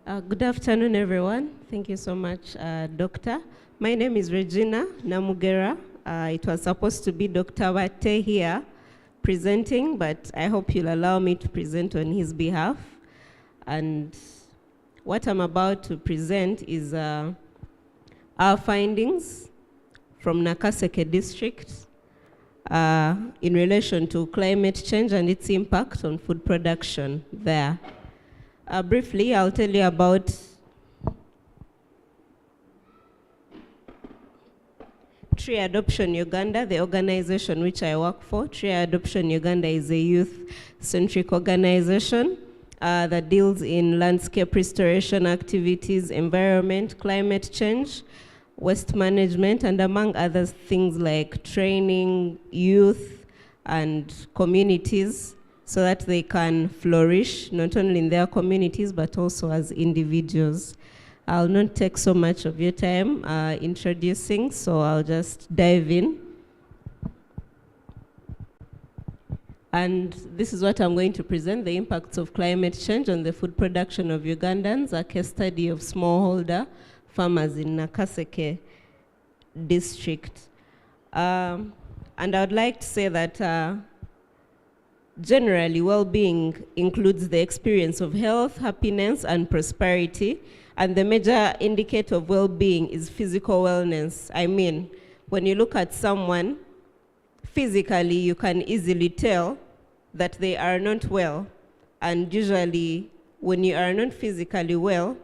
Good afternoon, everyone. Thank you so much, Doctor. My name is Regina Namugera. It was supposed to be Dr. Wate here presenting, but I hope you'll allow me to present on his behalf. And what I'm about to present is our findings from Nakaseke district in relation to climate change and its impact on food production there. Briefly, I'll tell you about Tree Adoption Uganda, the organization which I work for. Tree Adoption Uganda is a youth-centric organization that deals in landscape restoration activities, environment, climate change, waste management, and among other things like training youth and communities so that they can flourish, not only in their communities, but also as individuals. I'll not take so much of your time introducing, so I'll just dive in. And this is what I'm going to present, the impacts of climate change on the food production of Ugandans, a case study of smallholder farmers in Nakaseke district. And I would like to say that generally, well-being includes the experience of health, happiness, and prosperity. And the major indicator of well-being is physical wellness. I mean, when you look at someone, physically, you can easily tell that they are not well. And usually, when you are not physically well,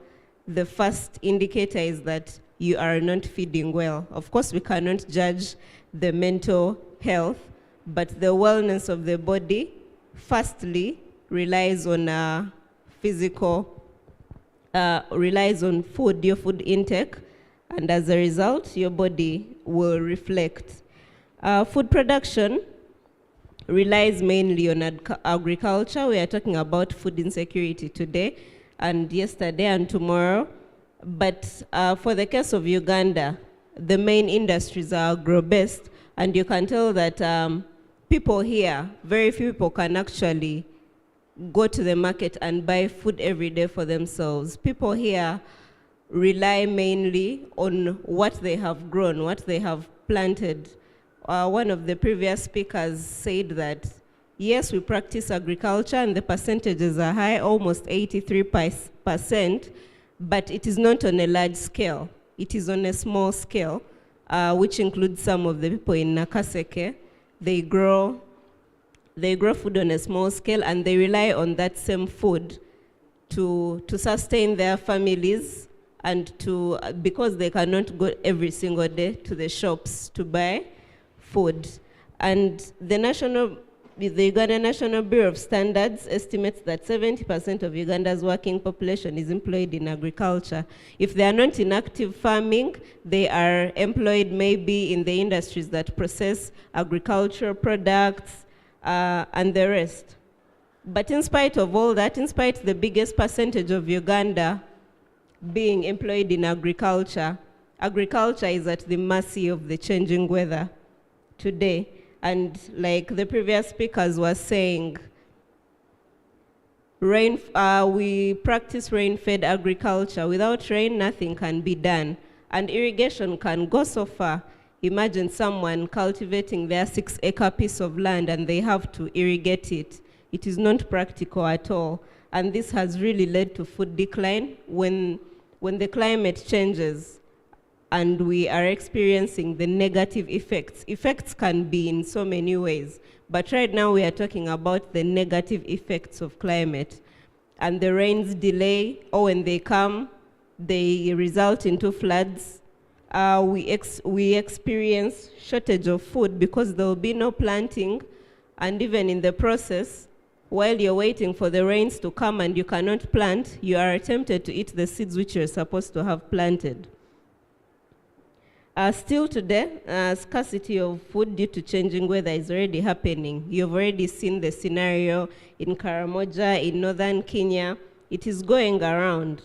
the first indicator is that you are not feeding well. Of course, we cannot judge the mental health, but the wellness of the body firstly relies on relies on food, your food intake, and as a result, your body will reflect. Food production relies mainly on agriculture. We are talking about food insecurity today, and yesterday and tomorrow. But for the case of Uganda, the main industries are agro-based, and you can tell that people here, very few people can actually go to the market and buy food every day for themselves. People here rely mainly on what they have grown, what they have planted. One of the previous speakers said that, yes, we practice agriculture and the percentages are high, almost 83%, but it is not on a large scale. It is on a small scale, which includes some of the people in Nakaseke. They grow food on a small scale, and they rely on that same food to sustain their families and because they cannot go every single day to the shops to buy food. And the Ugandan National Bureau of Standards estimates that 70% of Uganda's working population is employed in agriculture. If they are not in active farming, they are employed maybe in the industries that process agricultural products and the rest. But in spite of all that, in spite of the biggest percentage of Uganda being employed in agriculture, agriculture is at the mercy of the changing weather today. And like the previous speakers were saying, we practice rain-fed agriculture. Without rain, nothing can be done. And irrigation can go so far. Imagine someone cultivating their 6-acre piece of land and they have to irrigate it. It is not practical at all. And this has really led to food decline when the climate changes and we are experiencing the negative effects. Effects can be in so many ways, but right now we are talking about the negative effects of climate. And the rains delay, or when they come, they result into floods. We experience shortage of food because there will be no planting, and even in the process, while you're waiting for the rains to come and you cannot plant, you are tempted to eat the seeds which you're supposed to have planted. Still today, scarcity of food due to changing weather is already happening. You've already seen the scenario in Karamoja, in northern Kenya. It is going around.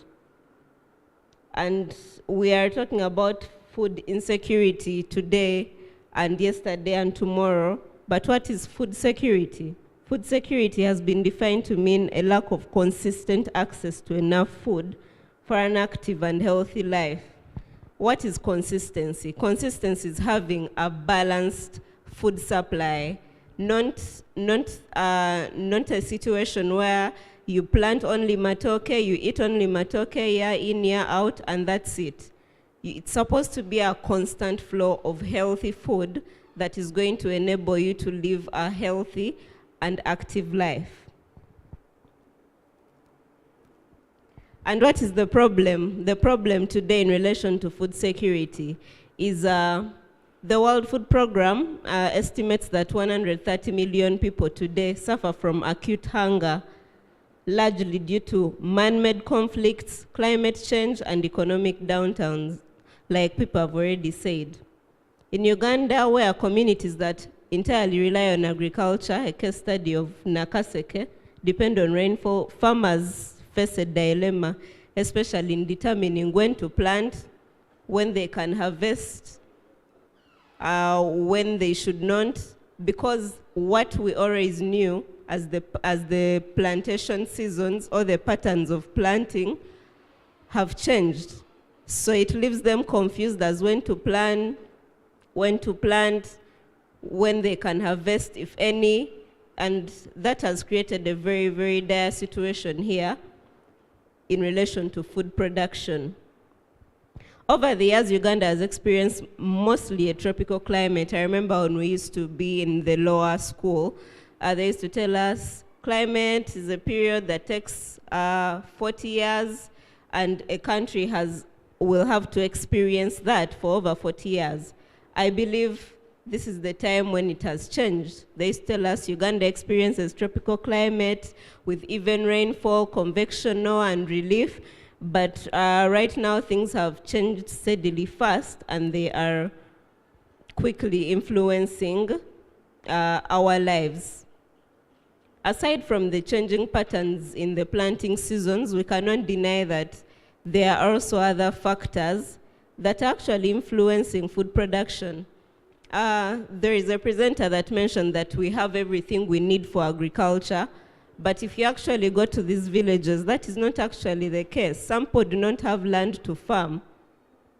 And we are talking about food insecurity today and yesterday and tomorrow. But what is food security? Food security has been defined to mean a lack of consistent access to enough food for an active and healthy life. What is consistency? Consistency is having a balanced food supply, not a situation where you plant only matoke, you eat only matoke year in, year out, and that's it. It's supposed to be a constant flow of healthy food that is going to enable you to live a healthy and active life. And what is the problem? The problem today in relation to food security is the World Food Programme estimates that 130 million people today suffer from acute hunger, largely due to man-made conflicts, climate change, and economic downtowns, like people have already said. In Uganda, where communities that entirely rely on agriculture, a case study of Nakaseke, depend on rainfall, farmers face a dilemma, especially in determining when to plant, when they can harvest, when they should not, because what we always knew as the plantation seasons or the patterns of planting have changed. So it leaves them confused as when to plant, when they can harvest, if any, and that has created a very, very dire situation here in relation to food production. Over the years, Uganda has experienced mostly a tropical climate. I remember when we used to be in the lower school, they used to tell us climate is a period that takes 40 years, and a country will have to experience that for over 40 years. I believe this is the time when it has changed. They used to tell us Uganda experiences tropical climate with even rainfall, convectional, and relief. But right now, things have changed steadily fast, and they are quickly influencing our lives. Aside from the changing patterns in the planting seasons, we cannot deny that there are also other factors that are actually influencing food production. There is a presenter that mentioned that we have everything we need for agriculture, but if you actually go to these villages, that is not actually the case. Some people do not have land to farm,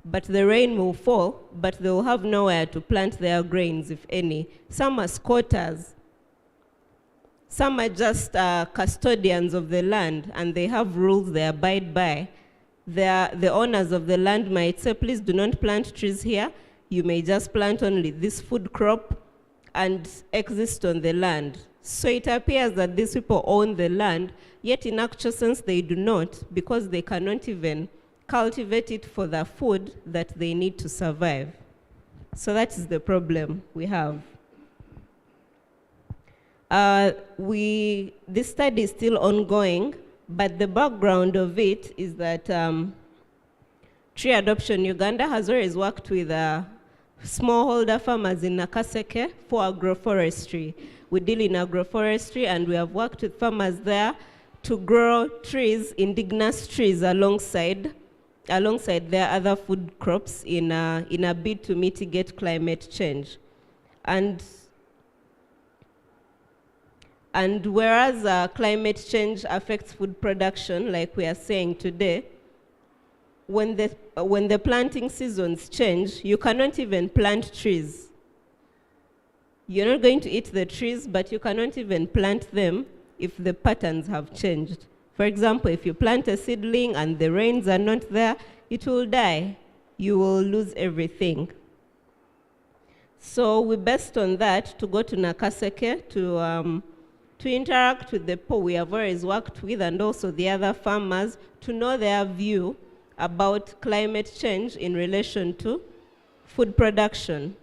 but the rain will fall, but they will have nowhere to plant their grains, if any. Some are squatters. Some are just custodians of the land, and they have rules they abide by. The owners of the land might say, please do not plant trees here. You may just plant only this food crop and exist on the land. So it appears that these people own the land, yet in actual sense they do not, because they cannot even cultivate it for the food that they need to survive. So that is the problem we have. This study is still ongoing, but the background of it is that Tree Adoption Uganda has always worked with smallholder farmers in Nakaseke for agroforestry. We deal in agroforestry, and we have worked with farmers there to grow trees, indigenous trees, alongside their other food crops in a bid to mitigate climate change. And whereas climate change affects food production, like we are saying today, when the planting seasons change, you cannot even plant trees. You're not going to eat the trees, but you cannot even plant them if the patterns have changed. For example, if you plant a seedling and the rains are not there, it will die. You will lose everything. So we based on that to go to Nakaseke to interact with the people we have always worked with, and also the other farmers, to know their view about climate change in relation to food production.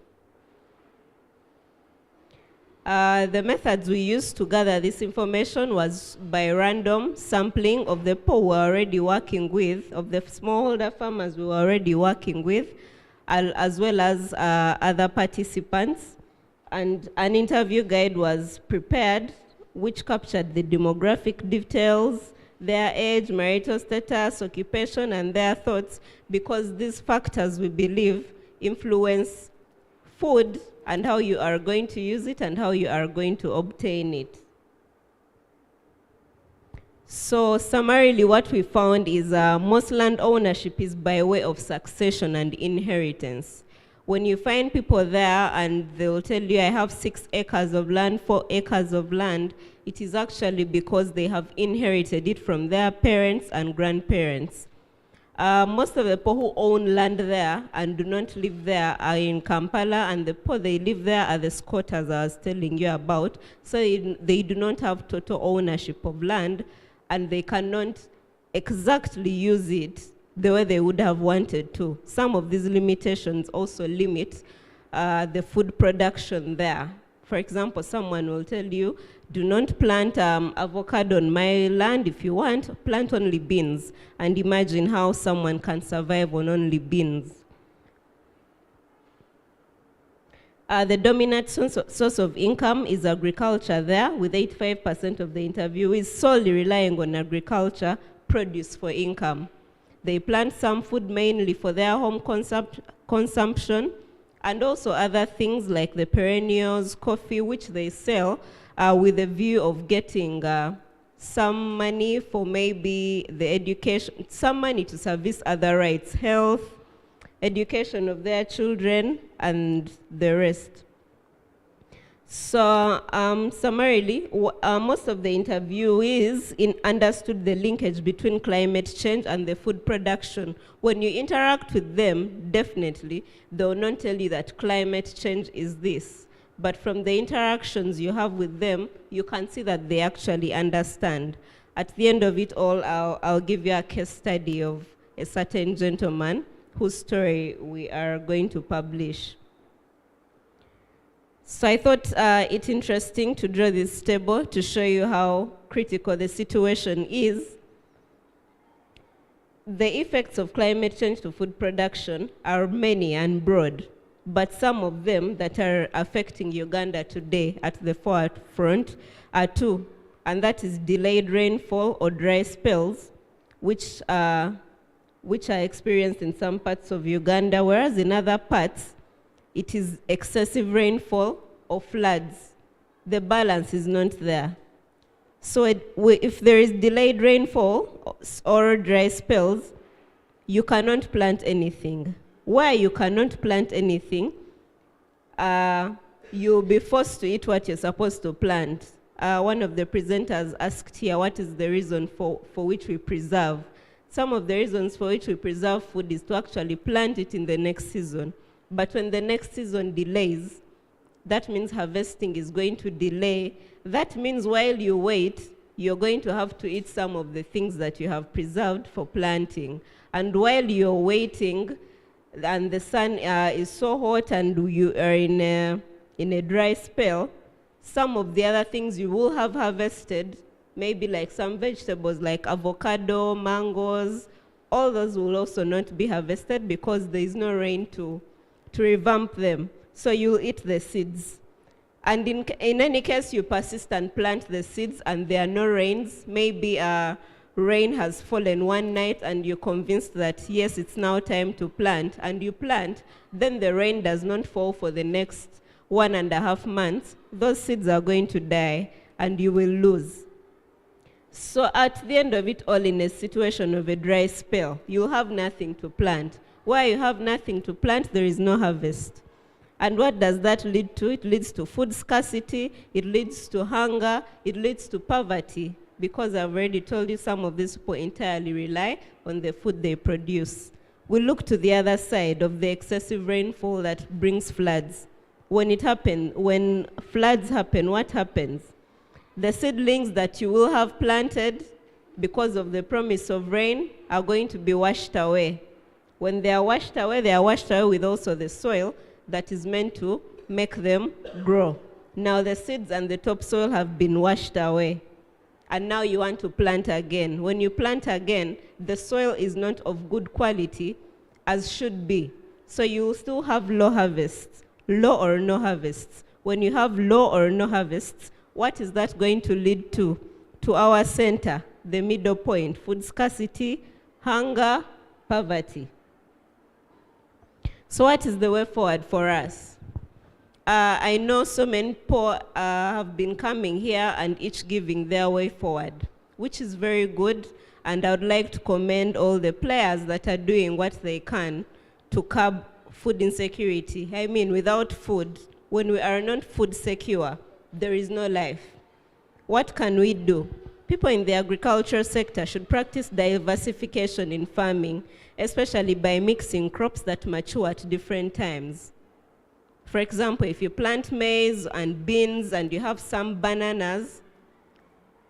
The methods we used to gather this information was by random sampling of the people we were already working with, of the smallholder farmers we were already working with, as well as other participants. And an interview guide was prepared, which captured the demographic details, their age, marital status, occupation, and their thoughts, because these factors, we believe, influence food and how you are going to use it and how you are going to obtain it. So summarily, what we found is most land ownership is by way of succession and inheritance. When you find people there and they'll tell you, I have 6 acres of land, 4 acres of land, it is actually because they have inherited it from their parents and grandparents. Most of the people who own land there and do not live there are in Kampala, and the people they live there are the squatters I was telling you about. So they do not have total ownership of land, and they cannot exactly use it the way they would have wanted to. Some of these limitations also limit the food production there. For example, someone will tell you, do not plant avocado on my land. If you want, plant only beans. And imagine how someone can survive on only beans. The dominant source of income is agriculture there, with 85% of the interviewees solely relying on agriculture produce for income. They plant some food mainly for their home consumption, and also other things like the perennials, coffee, which they sell with a view of getting some money for maybe the education, some money to service other rights, health, education of their children, and the rest. So summarily, most of the interviewees understood the linkage between climate change and the food production. When you interact with them, definitely, they will not tell you that climate change is this. But from the interactions you have with them, you can see that they actually understand. At the end of it all, I'll give you a case study of a certain gentleman whose story we are going to publish. So I thought it interesting to draw this table to show you how critical the situation is. The effects of climate change to food production are many and broad, but some of them that are affecting Uganda today at the forefront are 2, and that is delayed rainfall or dry spells, which are experienced in some parts of Uganda, whereas in other parts, it is excessive rainfall or floods. The balance is not there. So if there is delayed rainfall or dry spells, you cannot plant anything. Where you cannot plant anything, you'll be forced to eat what you're supposed to plant. One of the presenters asked here, what is the reason for which we preserve? Some of the reasons for which we preserve food is to actually plant it in the next season. But when the next season delays, that means harvesting is going to delay. That means while you wait, you're going to have to eat some of the things that you have preserved for planting. And while you're waiting, and the sun is so hot and you are in a dry spell, some of the other things you will have harvested, maybe like some vegetables like avocado, mangoes, all those will also not be harvested because there is no rain to revamp them. So you'll eat the seeds. And in any case, you persist and plant the seeds and there are no rains. Maybe rain has fallen one night and you're convinced that, yes, it's now time to plant. And you plant, then the rain does not fall for the next 1.5 months. Those seeds are going to die and you will lose. So at the end of it all, in a situation of a dry spell, you'll have nothing to plant. Where you have nothing to plant, there is no harvest. And what does that lead to? It leads to food scarcity, it leads to hunger, it leads to poverty, because I've already told you some of these people entirely rely on the food they produce. We look to the other side of the excessive rainfall that brings floods. When floods happen, what happens? The seedlings that you will have planted because of the promise of rain are going to be washed away. When they are washed away with also the soil that is meant to make them grow. Now the seeds and the topsoil have been washed away. And now you want to plant again. When you plant again, the soil is not of good quality as should be. So you will still have low harvests, low or no harvests. When you have low or no harvests, what is that going to lead to? To our center, the middle point, food scarcity, hunger, poverty. So what is the way forward for us? I know so many people have been coming here and each giving their way forward. which is very good. And I would like to commend all the players that are doing what they can to curb food insecurity. I mean, without food, when we are not food secure, there is no life. What can we do? People in the agriculture sector should practice diversification in farming, especially by mixing crops that mature at different times. For example, if you plant maize and beans and you have some bananas,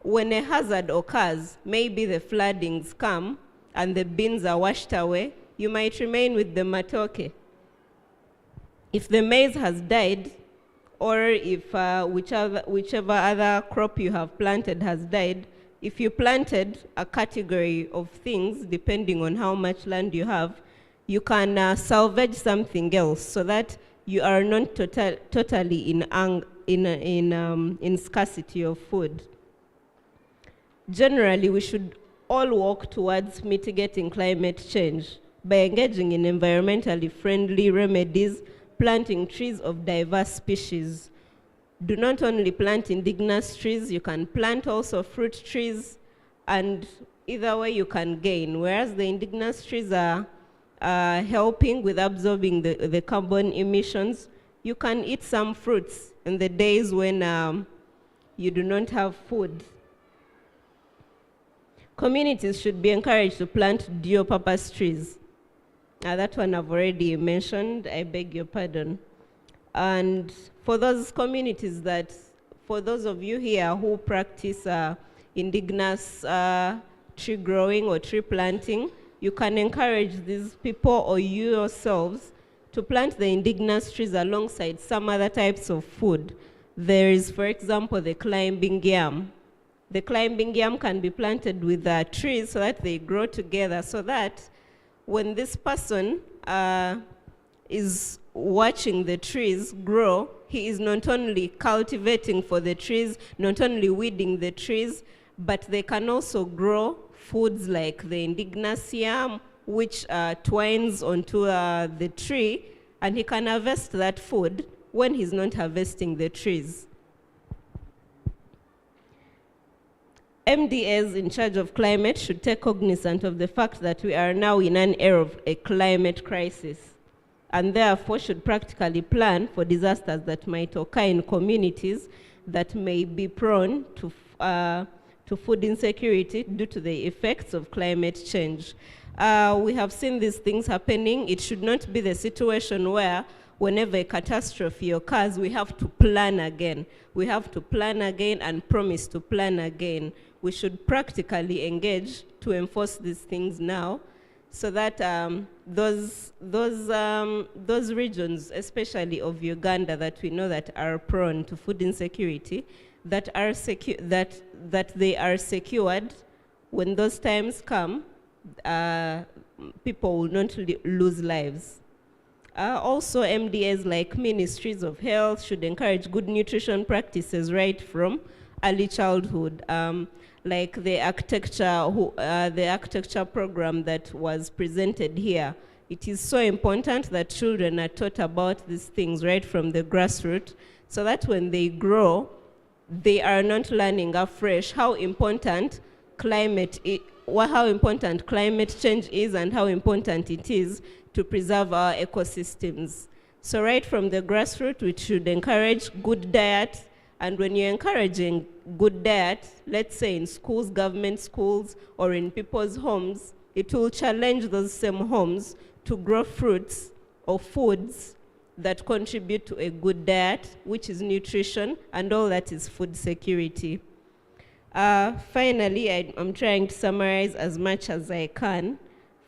when a hazard occurs, maybe the floodings come and the beans are washed away, you might remain with the matoke. If the maize has died, or if whichever other crop you have planted has died, if you planted a category of things, depending on how much land you have, you can salvage something else so that you are not totally in scarcity of food. Generally, we should all work towards mitigating climate change by engaging in environmentally friendly remedies, planting trees of diverse species. Do not only plant indigenous trees, you can plant also fruit trees, and either way you can gain. Whereas the indigenous trees are helping with absorbing the carbon emissions, you can eat some fruits in the days when you do not have food. Communities should be encouraged to plant dual-purpose trees. That one I've already mentioned, I beg your pardon. And for those communities for those of you here who practice indigenous tree growing or tree planting, you can encourage these people or you yourselves to plant the indigenous trees alongside some other types of food. There is, for example, the climbing yam. The climbing yam can be planted with trees so that they grow together, so that when this person is watching the trees grow, he is not only cultivating for the trees, not only weeding the trees, but they can also grow foods like the indigenous yam, which twines onto the tree, and he can harvest that food when he's not harvesting the trees. MDAs in charge of climate should take cognizance of the fact that we are now in an era of a climate crisis, and therefore should practically plan for disasters that might occur in communities that may be prone to food insecurity due to the effects of climate change. We have seen these things happening. It should not be the situation where whenever a catastrophe occurs, we have to plan again. We have to plan again and promise to plan again. We should practically engage to enforce these things now, so that those regions, especially of Uganda, that we know that are prone to food insecurity, that they are secured when those times come, people will not lose lives. Also, MDAs like ministries of health should encourage good nutrition practices right from early childhood, like the architecture program that was presented here. It is so important that children are taught about these things right from the grassroots, so that when they grow, they are not learning afresh how important climate change is and how important it is to preserve our ecosystems. So right from the grassroots, we should encourage good diet. And when you're encouraging good diet, let's say in schools, government schools, or in people's homes, it will challenge those same homes to grow fruits or foods that contribute to a good diet, which is nutrition, and all that is food security. Finally, I'm trying to summarize as much as I can.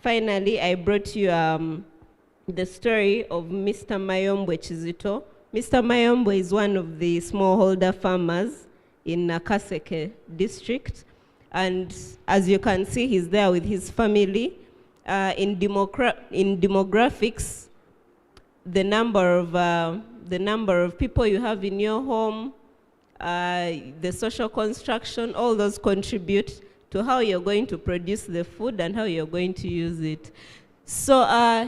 Finally, I brought you the story of Mr. Mayombo Chizito. Mr. Mayombo is one of the smallholder farmers in Kaseke district. And as you can see, he's there with his family. In demographics, the number of people you have in your home, the social construction, all those contribute to how you're going to produce the food and how you're going to use it. So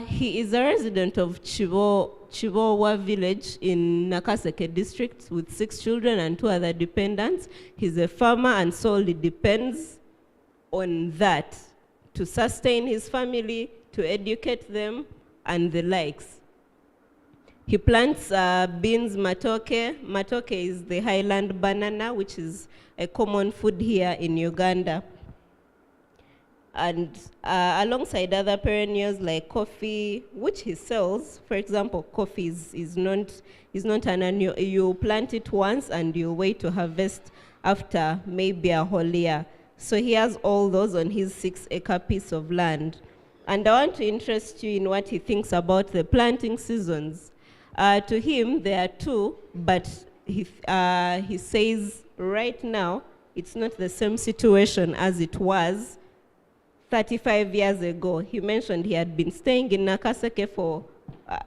he is a resident of Chivowa village in Nakaseke district with 6 children and 2 other dependents. He's a farmer and solely depends on that to sustain his family, to educate them, and the likes. He plants beans, matoke. Matoke is the highland banana, which is a common food here in Uganda. And alongside other perennials like coffee, which he sells. For example, coffee is not an annual. You plant it once and you wait to harvest after maybe a whole year. So he has all those on his 6-acre piece of land. And I want to interest you in what he thinks about the planting seasons. To him, there are 2, but he says right now it's not the same situation as it was 35 years ago. He mentioned he had been staying in Nakaseke for,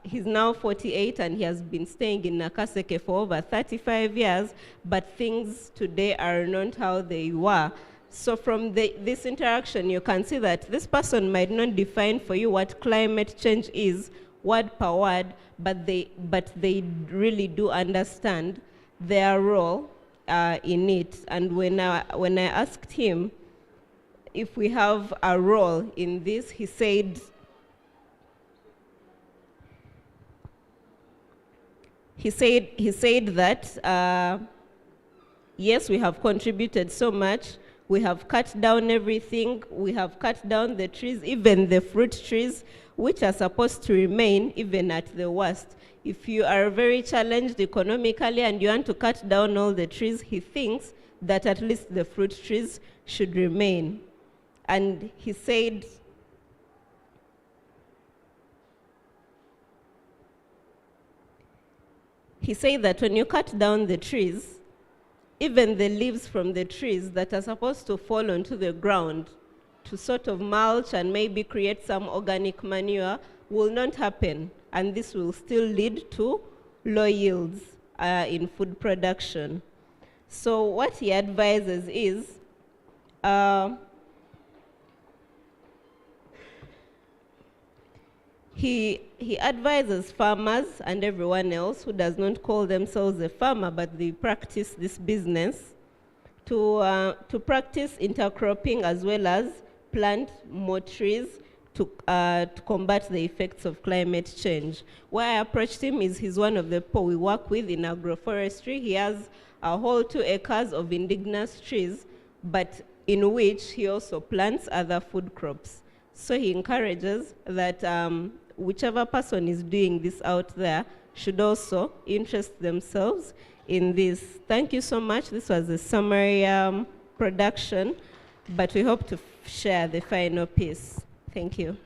he's now 48 and he has been staying in Nakaseke for over 35 years, but things today are not how they were. So from this interaction, you can see that this person might not define for you what climate change is, word per word, but they really do understand their role in it. And when I asked him if we have a role in this, he said that yes, we have contributed so much. We have cut down everything. We have cut down the trees, even the fruit trees, which are supposed to remain even at the worst. If you are very challenged economically and you want to cut down all the trees, he thinks that at least the fruit trees should remain. And he said, that when you cut down the trees, even the leaves from the trees that are supposed to fall onto the ground to sort of mulch and maybe create some organic manure will not happen. And this will still lead to low yields in food production. So what he advises is, he advises farmers and everyone else who does not call themselves a farmer, but they practice this business, to practice intercropping as well as plant more trees to combat the effects of climate change. Where I approached him is he's one of the people we work with in agroforestry. He has a whole 2 acres of indigenous trees, but in which he also plants other food crops. So he encourages that whichever person is doing this out there should also interest themselves in this. Thank you so much. This was a summary production, but we hope to share the final piece. Thank you.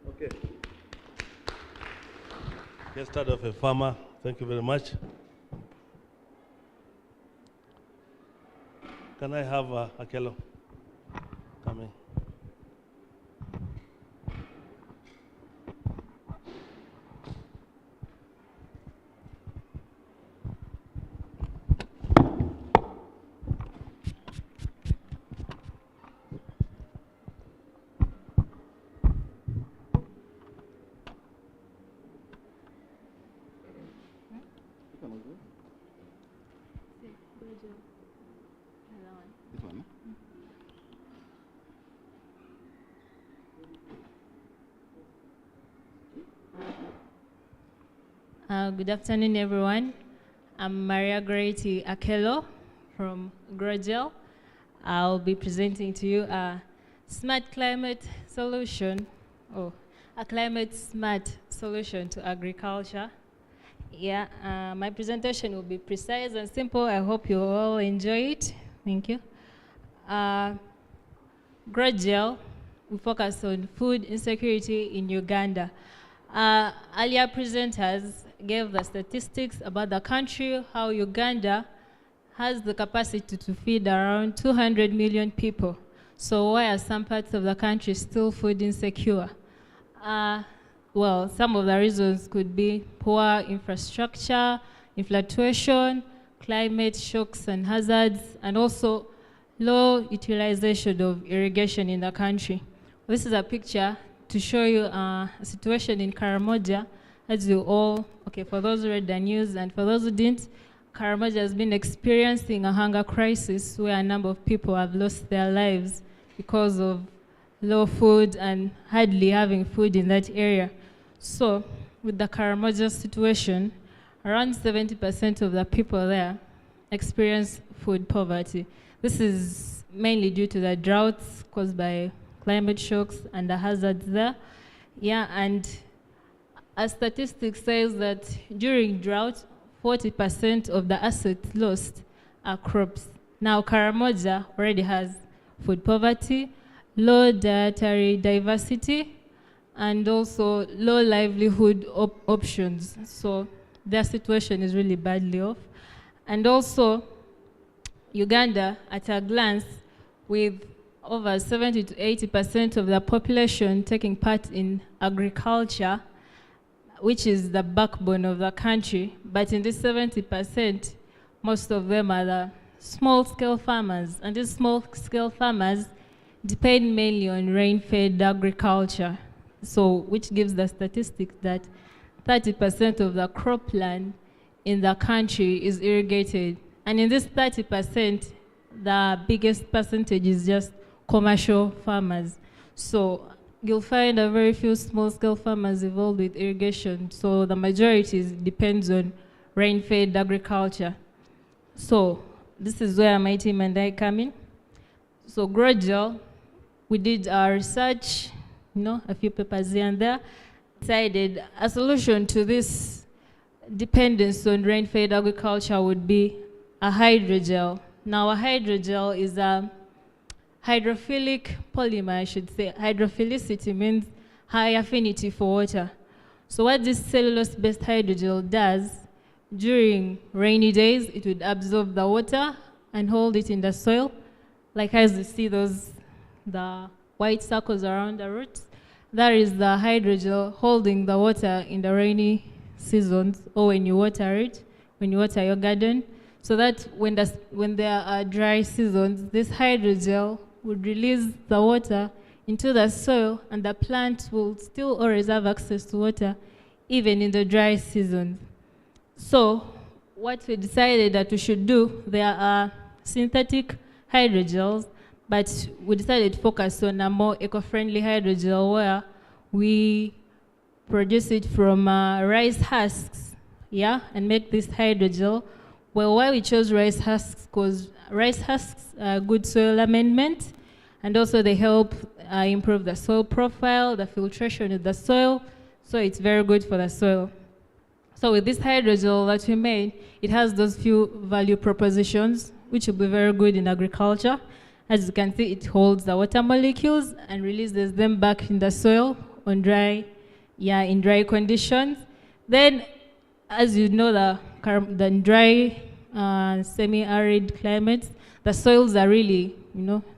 Okay. Let's start off a farmer. Thank you very much. Can I have Akelo coming? Good afternoon, everyone. I'm Maria Grady Akelo from Grogel. I'll be presenting to you a smart climate solution, or a climate smart solution to agriculture. Yeah, my presentation will be precise and simple. I hope you all enjoy it. Thank you. Grogel, we focus on food insecurity in Uganda. Earlier presenters gave the statistics about the country, how Uganda has the capacity to feed around 200 million people. So why are some parts of the country still food insecure? Well, some of the reasons could be poor infrastructure, inflation, climate shocks and hazards, and also low utilization of irrigation in the country. This is a picture to show you a situation in Karamoja. As you all, okay, for those who read the news and for those who didn't, Karamoja has been experiencing a hunger crisis where a number of people have lost their lives because of low food and hardly having food in that area. So, with the Karamoja situation, around 70% of the people there experience food poverty. This is mainly due to the droughts caused by climate shocks and the hazards there. Yeah, and a statistic says that during drought, 40% of the assets lost are crops. Now, Karamoja already has food poverty, low dietary diversity, and also low livelihood options. So their situation is really badly off. And also, Uganda, at a glance, with over 70 to 80% of the population taking part in agriculture, which is the backbone of the country. But in this 70%, most of them are the small-scale farmers. And these small-scale farmers depend mainly on rain-fed agriculture. So, which gives the statistic that 30% of the cropland in the country is irrigated. And in this 30%, the biggest percentage is just commercial farmers. So you'll find a very few small-scale farmers involved with irrigation. So the majority depends on rain-fed agriculture. So this is where my team and I come in. So gradual, we did our research, a few papers here and there, decided a solution to this dependence on rain-fed agriculture would be a hydrogel. Now, a hydrogel is a hydrophilic polymer, I should say. Hydrophilicity means high affinity for water. So what this cellulose-based hydrogel does, during rainy days, it would absorb the water and hold it in the soil. Like as you see the white circles around the roots, that is the hydrogel holding the water in the rainy seasons or when you water it, when you water your garden. So that when there are dry seasons, this hydrogel would release the water into the soil and the plant will still always have access to water even in the dry seasons. So what we decided that we should do, there are synthetic hydrogels, but we decided to focus on a more eco-friendly hydrogel where we produce it from rice husks, and make this hydrogel. Well, why we chose rice husks? Because rice husks are good soil amendment, and also they help improve the soil profile, the filtration of the soil, so it's very good for the soil. So with this hydrogel that we made, it has those few value propositions, which will be very good in agriculture. As you can see, it holds the water molecules and releases them back in the soil on in dry conditions. Then, as you know, the dry, semi-arid climates, the soils are really,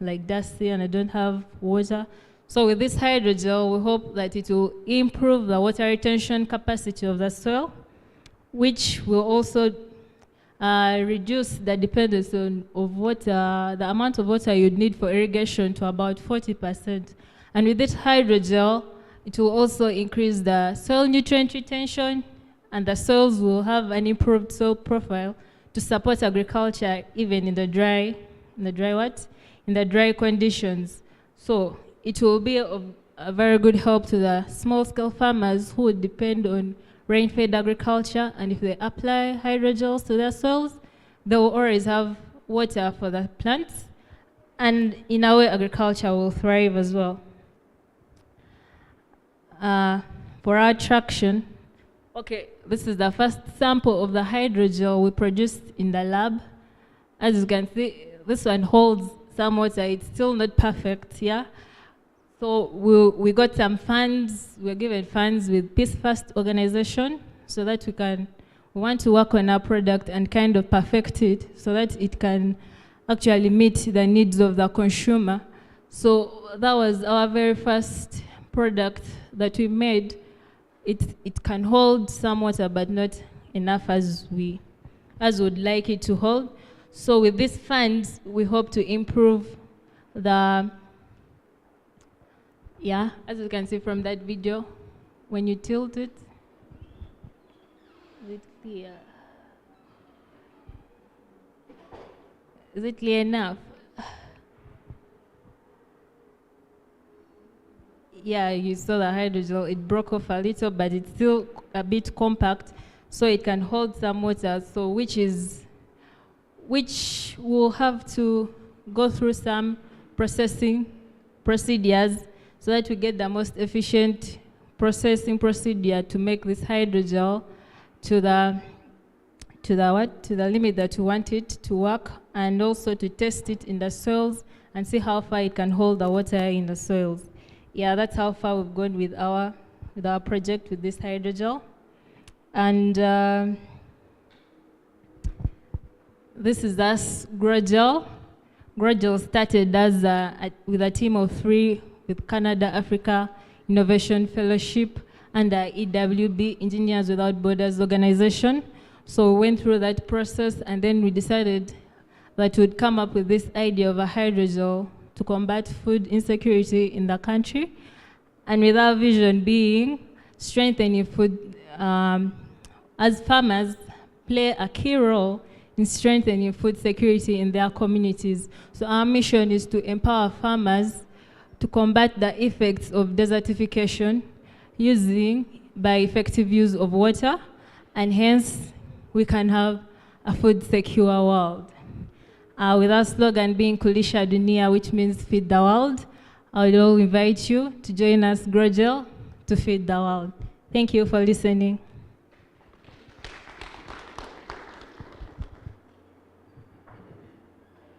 like dusty and they don't have water. So with this hydrogel, we hope that it will improve the water retention capacity of the soil, which will also reduce the dependence of water, the amount of water you'd need for irrigation to about 40%. And with this hydrogel, it will also increase the soil nutrient retention, and the soils will have an improved soil profile to support agriculture even in the dry conditions. So it will be of a very good help to the small-scale farmers who would depend on rain-fed agriculture, and if they apply hydrogels to their soils, they will always have water for the plants, and in a way agriculture will thrive as well. For our traction, okay, this is the first sample of the hydrogel we produced in the lab. As you can see, this one holds some water. It's still not perfect, So we got some funds. We were given funds with Peace First organization so that we want to work on our product and kind of perfect it so that it can actually meet the needs of the consumer. So that was our very first product that we made. It can hold some water, but not enough as we would like it to hold. So with these funds, we hope to improve the Yeah, as you can see from that video, when you tilt it, is it clear? Is it clear enough? Yeah, you saw the hydrogel, it broke off a little, but it's still a bit compact, so it can hold some water, so which will have to go through some processing procedures so that we get the most efficient processing procedure to make this hydrogel to the limit that we want it to work, and also to test it in the soils and see how far it can hold the water in the soils. Yeah, that's how far we've gone with our project with this hydrogel. And this is us grow gel. Grow gel started as with a team of 3 with Canada Africa Innovation Fellowship and EWB, Engineers Without Borders organization. So we went through that process, and then we decided that we'd come up with this idea of a hydrogel to combat food insecurity in the country, and with our vision being strengthening food, as farmers play a key role in strengthening food security in their communities. So our mission is to empower farmers to combat the effects of desertification by effective use of water, and hence we can have a food secure world. With our slogan being Kulisha Dunia, which means feed the world, I will invite you to join us, Grow Gel, to feed the world. Thank you for listening.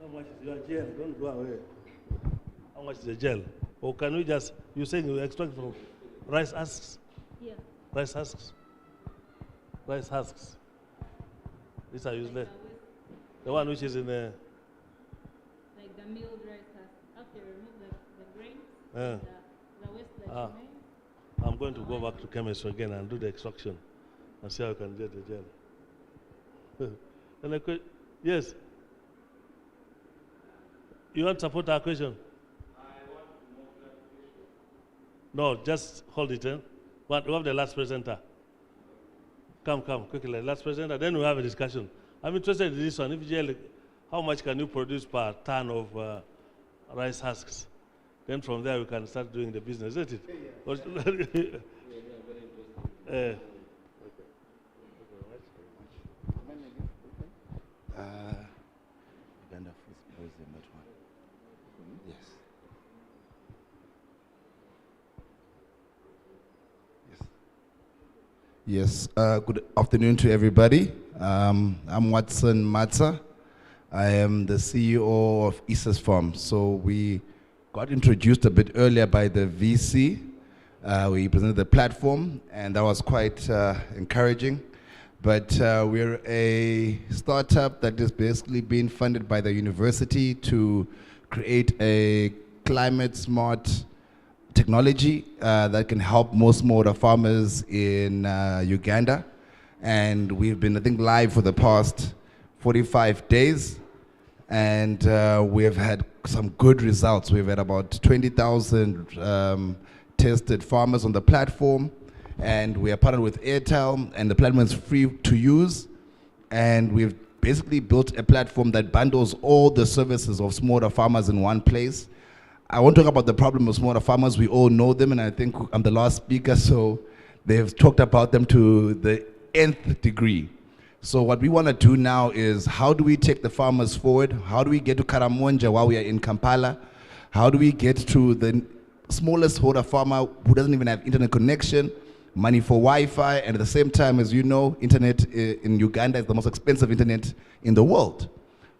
How much is your gel? Don't go away. How much is the gel? Or can we just, you're saying you extract from rice husks? Yeah. Rice husks? Rice husks. These are useless. The one which is in the... Like the milled rice husk. After you remove the grain, the waste that remains. I'm going to go back to chemistry again and do the extraction and see how I can get the gel. And I could, yes. You want to support our question? I want to know that question. No, just hold it. We have the last presenter. Come, quickly. Last presenter, then we have a discussion. I'm interested in this one. If gel, how much can you produce per ton of rice husks? Then from there we can start doing the business, isn't it? Yeah. Very interesting. Uganda Food Symposium, that one. Yes. Yes. Good afternoon to everybody. I'm Watson Matsa. I am the CEO of Isis Farm. So we got introduced a bit earlier by the VC. We presented the platform, and that was quite encouraging. But we're a startup that is basically being funded by the university to create a climate-smart technology that can help most smallholder farmers in Uganda. And we've been, I think, live for the past 45 days. And we have had some good results. We've had about 20,000 tested farmers on the platform. And we are partnered with Airtel, and the platform is free to use. And we've basically built a platform that bundles all the services of smallholder farmers in one place. I won't talk about the problem of smallholder farmers. We all know them, and I think I'm the last speaker, so they've talked about them to the nth degree. So what we want to do now is, how do we take the farmers forward? How do we get to Karamonja while we are in Kampala? How do we get to the smallest holder farmer who doesn't even have internet connection, money for Wi-Fi, and at the same time, as you know, internet in Uganda is the most expensive internet in the world.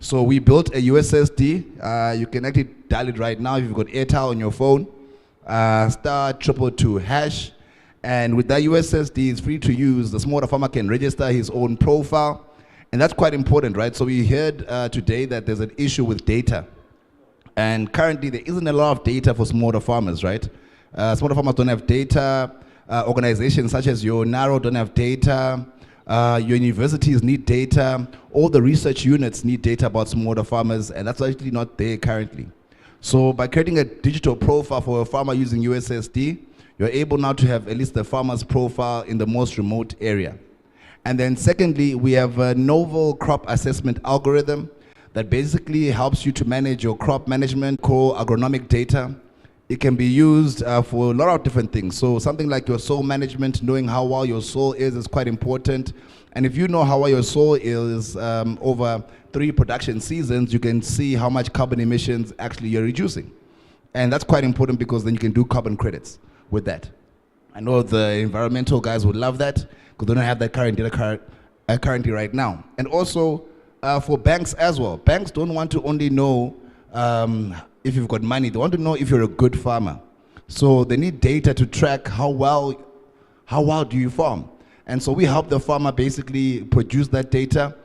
So we built a USSD. You can actually dial it right now if you've got Airtel on your phone, *222#. And with that USSD, it's free to use. The smallholder farmer can register his own profile. And that's quite important, right? So we heard today that there's an issue with data. And currently, there isn't a lot of data for smallholder farmers, right? Smallholder farmers don't have data. Organizations such as your NARO don't have data. Your universities need data. All the research units need data about smallholder farmers, and that's actually not there currently. So by creating a digital profile for a farmer using USSD, you're able now to have at least the farmer's profile in the most remote area. And then secondly, we have a novel crop assessment algorithm that basically helps you to manage your crop management, core agronomic data. It can be used for a lot of different things. So something like your soil management, knowing how well your soil is quite important. And if you know how well your soil is over 3 production seasons, you can see how much carbon emissions actually you're reducing. And that's quite important because then you can do carbon credits with that. I know the environmental guys would love that because they don't have that current data currently right now. And also for banks as well. Banks don't want to only know if you've got money, they want to know if you're a good farmer. So they need data to track how well do you farm. And so we help the farmer basically produce that data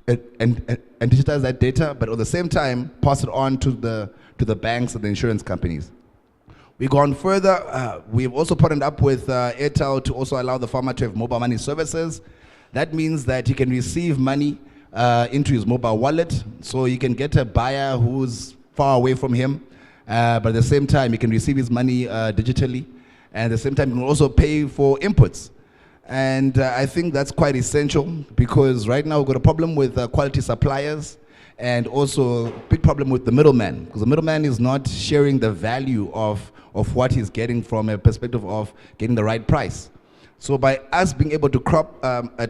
and digitize that data, but at the same time pass it on to the banks and the insurance companies. We've gone further. We've also partnered up with Airtel to also allow the farmer to have mobile money services. That means that he can receive money into his mobile wallet, so he can get a buyer who's far away from him, but at the same time he can receive his money digitally, and at the same time he can also pay for inputs. And I think that's quite essential because right now we've got a problem with quality suppliers and also a big problem with the middleman, because the middleman is not sharing the value of what he's getting from a perspective of getting the right price. So by us being able to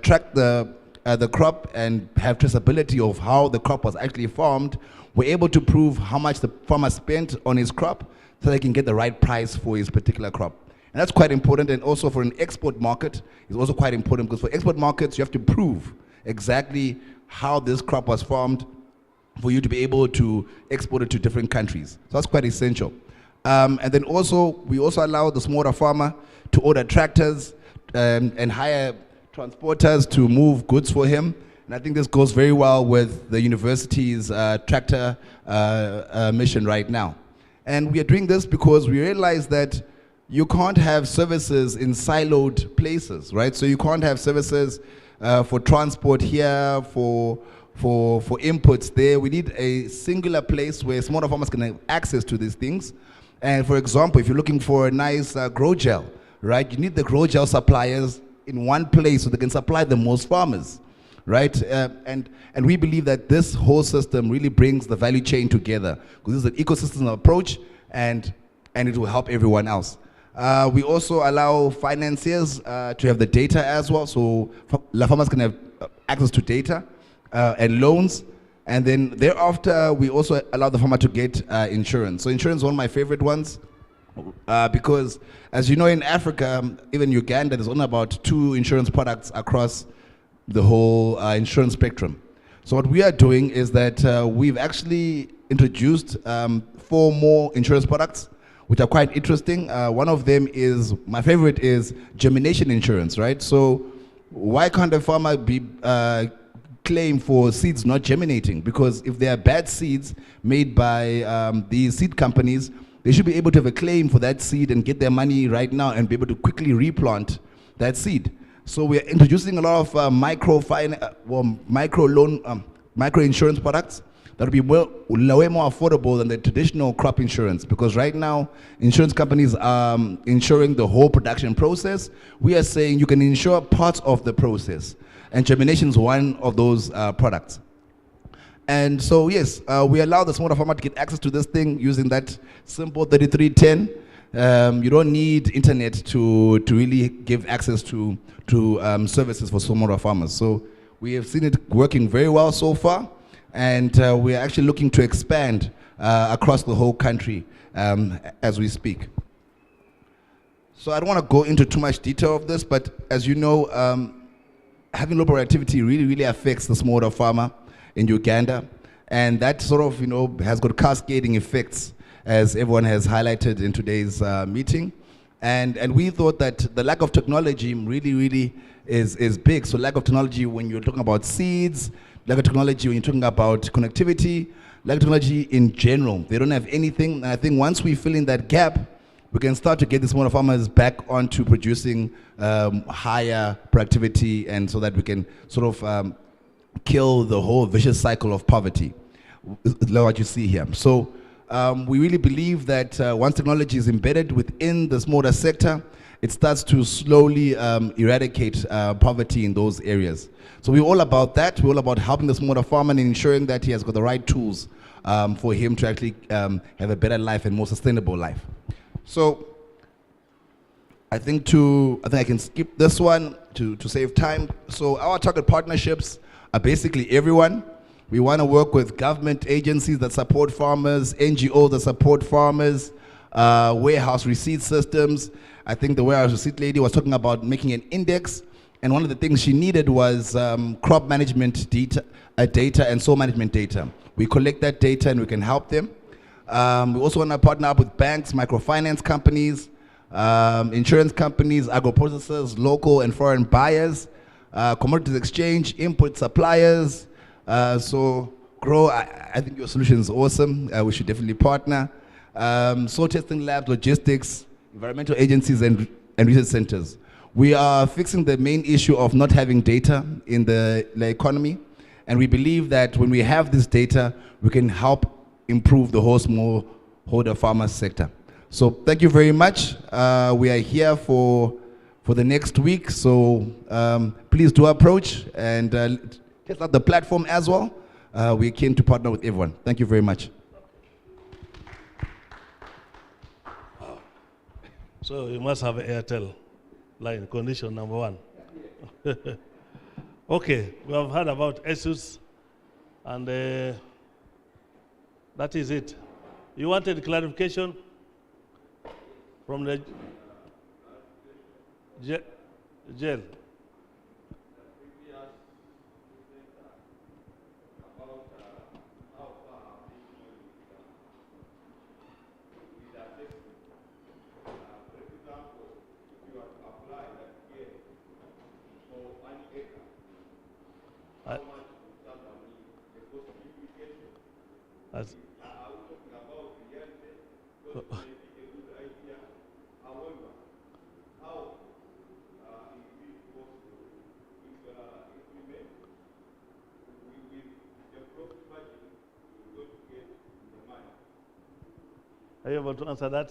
track the crop and have traceability of how the crop was actually farmed, we're able to prove how much the farmer spent on his crop so they can get the right price for his particular crop. And that's quite important, and also for an export market, it's also quite important because for export markets, you have to prove exactly how this crop was farmed for you to be able to export it to different countries. So that's quite essential. And then also, we also allow the smaller farmer to order tractors and hire transporters to move goods for him. And I think this goes very well with the university's tractor mission right now. And we are doing this because we realize that you can't have services in siloed places, right? So you can't have services for transport here, for inputs there. We need a singular place where smaller farmers can have access to these things. And for example, if you're looking for a nice grow gel, right? You need the grow gel suppliers in one place so they can supply the most farmers, right? And we believe that this whole system really brings the value chain together because this is an ecosystem approach and it will help everyone else. We also allow financiers to have the data as well, so farmers can have access to data and loans. And then thereafter, we also allow the farmer to get insurance. So insurance is one of my favorite ones because, as you know, in Africa, even Uganda, there's only about 2 insurance products across the whole insurance spectrum. So what we are doing is that we've actually introduced 4 more insurance products, which are quite interesting. One of them is, my favorite is Germination Insurance, right? So why can't a farmer be claim for seeds not germinating? Because if there are bad seeds made by these seed companies, they should be able to have a claim for that seed and get their money right now and be able to quickly replant that seed. So we're introducing a lot of micro insurance products that will be way more affordable than the traditional crop insurance, because right now insurance companies are insuring the whole production process. We are saying you can insure parts of the process, and germination is one of those products. And so yes, we allow the smaller farmer to get access to this thing using that simple 3310. You don't need internet to really give access to services for smaller farmers. So we have seen it working very well so far, and we are actually looking to expand across the whole country as we speak. So I don't want to go into too much detail of this, but as you know, having low productivity really affects the smaller farmer in Uganda, and that sort of has got cascading effects, as everyone has highlighted in today's meeting. And we thought that the lack of technology really is big. So lack of technology when you're talking about seeds, lack of technology when you're talking about connectivity, lack of technology in general. They don't have anything. And I think once we fill in that gap, we can start to get the smaller farmers back onto producing higher productivity, and so that we can sort of kill the whole vicious cycle of poverty, what you see here. So We really believe that once technology is embedded within the smallholder sector, it starts to slowly eradicate poverty in those areas. So we're all about that. We're all about helping the smallholder farmer and ensuring that he has got the right tools for him to actually have a better life and more sustainable life. So I think I can skip this one to save time. So our target partnerships are basically everyone. We want to work with government agencies that support farmers, NGOs that support farmers, warehouse receipt systems. I think the warehouse receipt lady was talking about making an index, and one of the things she needed was crop management data and soil management data. We collect that data and we can help them. We also want to partner up with banks, microfinance companies, insurance companies, agro-processors, local and foreign buyers, commodities exchange, input suppliers. So Grow, I think your solution is awesome. We should definitely partner. Soil testing labs, logistics, environmental agencies, and research centers. We are fixing the main issue of not having data in the economy, and we believe that when we have this data, we can help improve the whole smallholder farmer sector. So thank you very much. We are here for the next week, so please do approach and test out the platform as well. We're keen to partner with everyone. Thank you very much. So you must have an Airtel line, condition number one. Okay, we have heard about ESUS, and that is it. You wanted clarification from the jail? Are you able to answer that?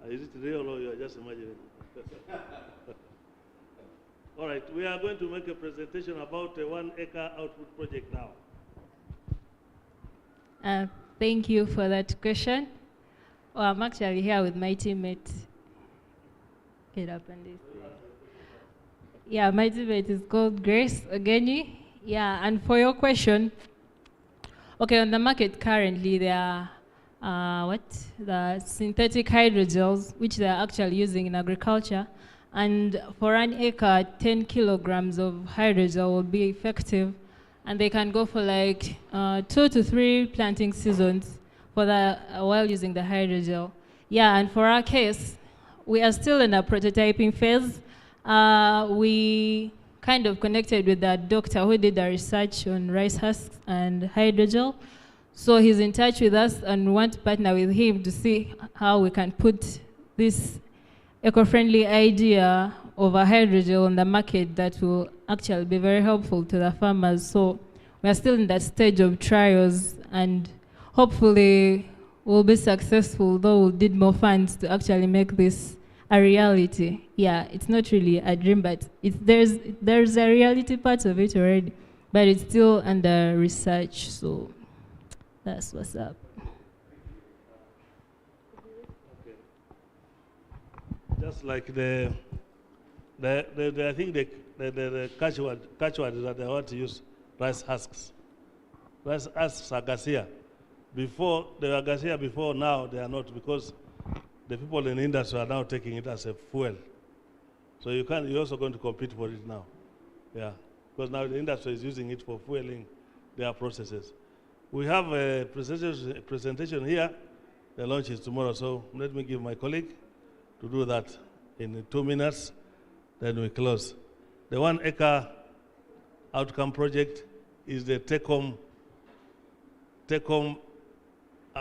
Is it real or you are just imagining? All right, we are going to make a presentation about a 1 acre output project now. Thank you for that question. Oh, I'm actually here with my teammate. Get up and this. Yeah, my teammate is called Grace Ogeni. Yeah, and for your question, okay, on the market currently there are the synthetic hydrogels, which they are actually using in agriculture. And for 1 acre, 10 kilograms of hydrogel will be effective. And they can go for like 2 to 3 planting seasons for while using the hydrogel. Yeah, and for our case, we are still in a prototyping phase. We kind of connected with that doctor who did the research on rice husks and hydrogel. So he's in touch with us and we want to partner with him to see how we can put this eco-friendly idea of a hydrogel on the market that will actually be very helpful to the farmers. So we're still in that stage of trials and hopefully we'll be successful, though we'll need more funds to actually make this a reality. Yeah, it's not really a dream, but there's a reality part of it already, but it's still under research, so that's what's up. Okay. Just like I think the catchword is that they want to use rice husks. Rice husks are Garcia. Before, they were Garcia before, now they are not, because the people in the industry are now taking it as a fuel. So you're also going to compete for it now. Yeah, because now the industry is using it for fueling their processes. We have a presentation here. The launch is tomorrow, so let me give my colleague to do that in 2 minutes, then we close. The 1 acre outcome project is the take-home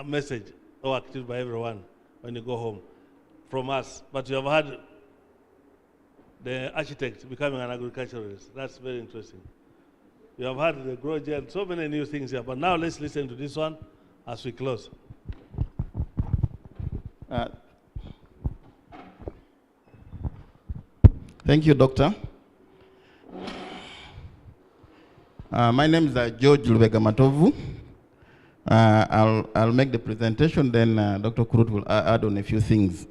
message or active by everyone when you go home from us. But you have had the architect becoming an agriculturalist. That's very interesting. We have had the grow gel, so many new things here. But now let's listen to this one as we close. Thank you, Doctor. My name is George Lubega Matovu. I'll make the presentation, then Dr. Kurut will add on a few things.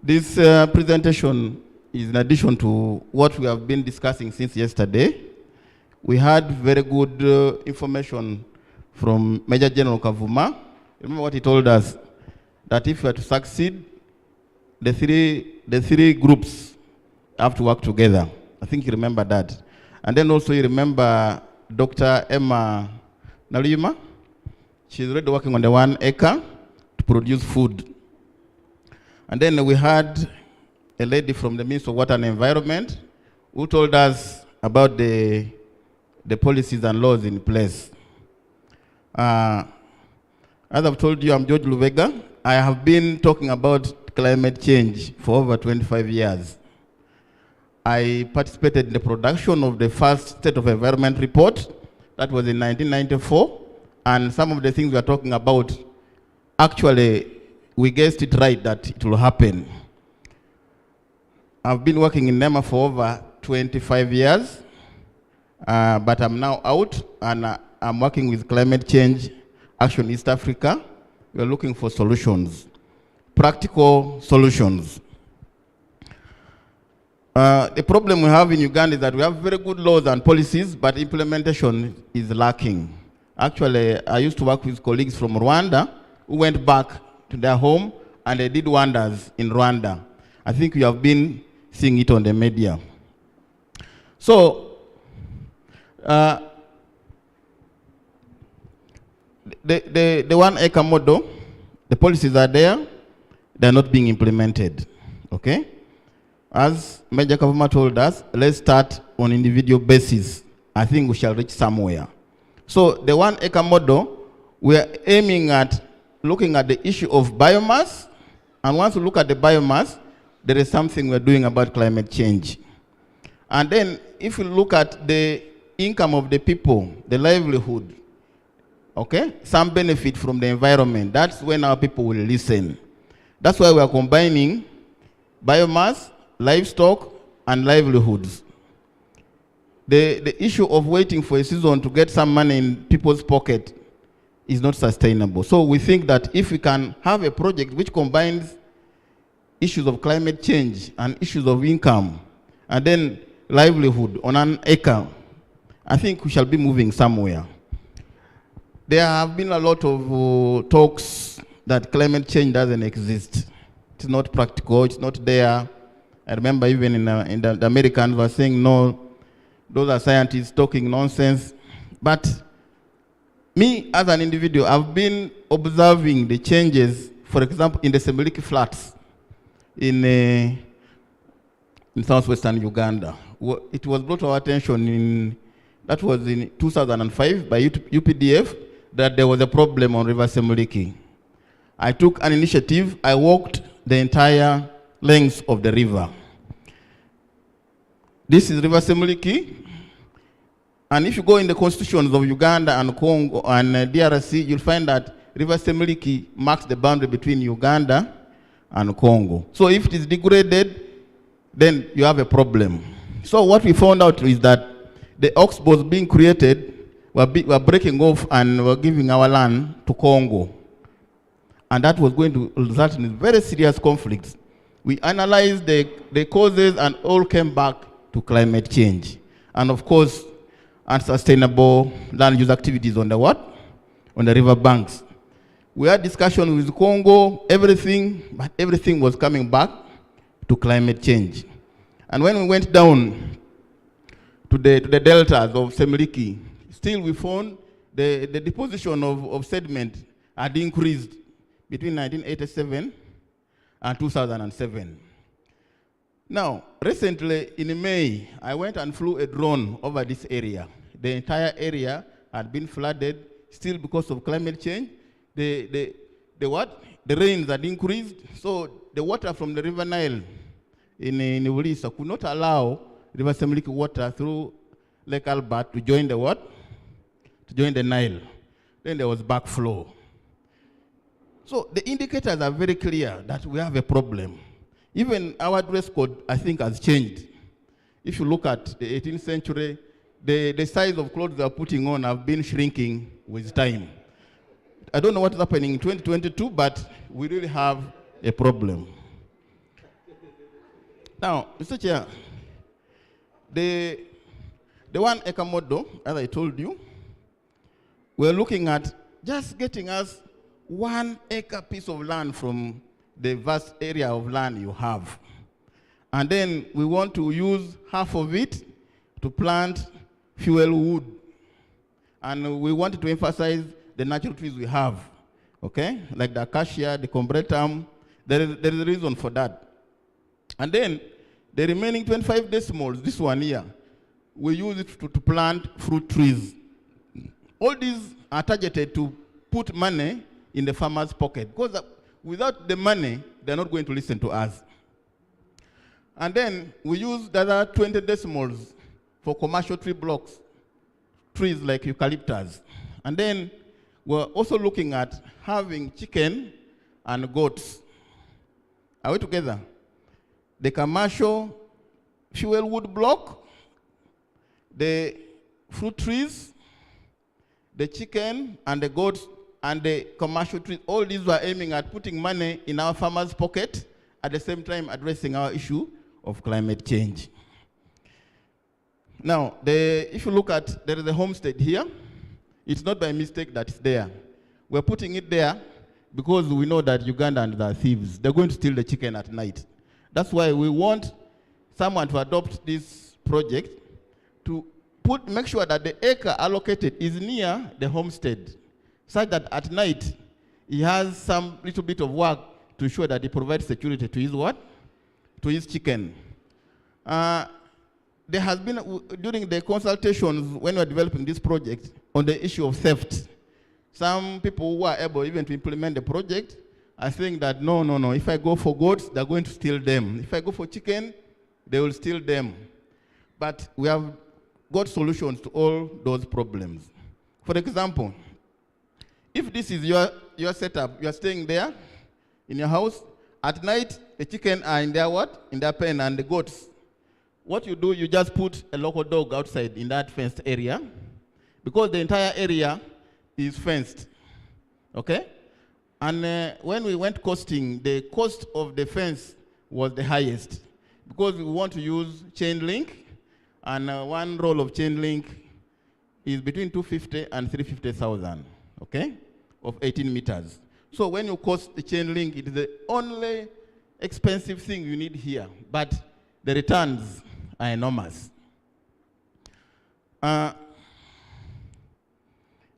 This presentation is in addition to what we have been discussing since yesterday. We had very good information from Major General Kavuma. Remember what he told us? That if we are to succeed, the three groups have to work together. I think you remember that. And then also you remember Dr. Emma Nalima. She's already working on the 1 acre to produce food. And then we had a lady from the Ministry of Water and Environment who told us about the policies and laws in place. As I've told you, I'm George Luvega. I have been talking about climate change for over 25 years. I participated in the production of the first State of Environment report. That was in 1994. And some of the things we are talking about, actually, we guessed it right that it will happen. I've been working in NEMA for over 25 years, but I'm now out, and I'm working with Climate Change Action East Africa. We're looking for solutions, practical solutions. The problem we have in Uganda is that we have very good laws and policies, but implementation is lacking. Actually, I used to work with colleagues from Rwanda who went back to their home and they did wonders in Rwanda. I think you have been seeing it on the media. So, the 1 acre model, the policies are there, they're not being implemented, okay? As Major Kavuma told us, let's start on individual basis. I think we shall reach somewhere. So the 1 acre model, we are aiming at looking at the issue of biomass. And once we look at the biomass, there is something we're doing about climate change. And then if we look at the income of the people, the livelihood, okay, some benefit from the environment, that's when our people will listen. That's why we are combining biomass, livestock, and livelihoods. The issue of waiting for a season to get some money in people's pocket is not sustainable. So we think that if we can have a project which combines issues of climate change and issues of income, and then livelihood on 1 acre, I think we shall be moving somewhere. There have been a lot of talks that climate change doesn't exist. It's not practical, it's not there. I remember even in the Americans were saying, no, those are scientists talking nonsense. But me, as an individual, I've been observing the changes, for example, in the Semiliki flats in southwestern Uganda. It was brought to our attention that was in 2005 by UPDF, that there was a problem on River Semiliki. I took an initiative, I walked the entire length of the river. This is River Semiliki, and if you go in the constitutions of Uganda and Congo and DRC, you'll find that River Semiliki marks the boundary between Uganda and Congo. So if it is degraded, then you have a problem. So what we found out is that the oxbows being created were breaking off and were giving our land to Congo. And that was going to result in very serious conflicts. We analyzed the causes and all came back to climate change. And of course, unsustainable land use activities on the what? On the river banks. We had discussion with Congo, but everything was coming back to climate change. And when we went down to the deltas of Semiliki, still we found the deposition of sediment had increased between 1987 and 2007. Now, recently in May, I went and flew a drone over this area. The entire area had been flooded, still because of climate change. The rains had increased, so the water from the River Nile in Ulisa could not allow River Semiliki water through Lake Albert to join the what? To join the Nile. Then there was backflow. So the indicators are very clear that we have a problem. Even our dress code, I think, has changed. If you look at the 18th century, the size of clothes they are putting on have been shrinking with time. I don't know what is happening in 2022, but we really have a problem. Now, Mr. Chair, the 1 acre model, as I told you, we're looking at just getting us 1 acre piece of land from the vast area of land you have. And then we want to use half of it to plant fuel wood. And we wanted to emphasize the natural trees we have, okay? Like the acacia, the combretum. There is a reason for that. And then the remaining 25 decimals, this one here, we use it to plant fruit trees. All these are targeted to put money in the farmer's pocket, because without the money, they're not going to listen to us. And then we use the other 20 decimals for commercial tree blocks, trees like eucalyptus. And then we're also looking at having chicken and goats. Are we together? The commercial fuel wood block, the fruit trees, the chicken and the goats and the commercial trees, all these were aiming at putting money in our farmers' pocket, at the same time addressing our issue of climate change. Now, if you look at, there is a homestead here. It's not by mistake that it's there. We're putting it there because we know that Ugandans are thieves. They're going to steal the chicken at night. That's why we want someone to adopt this project to make sure that the acre allocated is near the homestead, such that at night he has some little bit of work to ensure that he provides security to his what? To his chicken. There has been, during the consultations when we were developing this project, on the issue of theft. Some people who are able even to implement the project are saying that no, if I go for goats, they're going to steal them. If I go for chicken, they will steal them. But we have got solutions to all those problems. For example, if this is your setup, you are staying there in your house, at night, the chicken are in their what? In their pen, and the goats. What you do, you just put a local dog outside in that fenced area, because the entire area is fenced, okay? And when we went costing, the cost of the fence was the highest, because we want to use chain link, and one roll of chain link is between 250 and 350,000, okay, of 18 meters. So when you cost the chain link, it is the only expensive thing you need here, but the returns are enormous.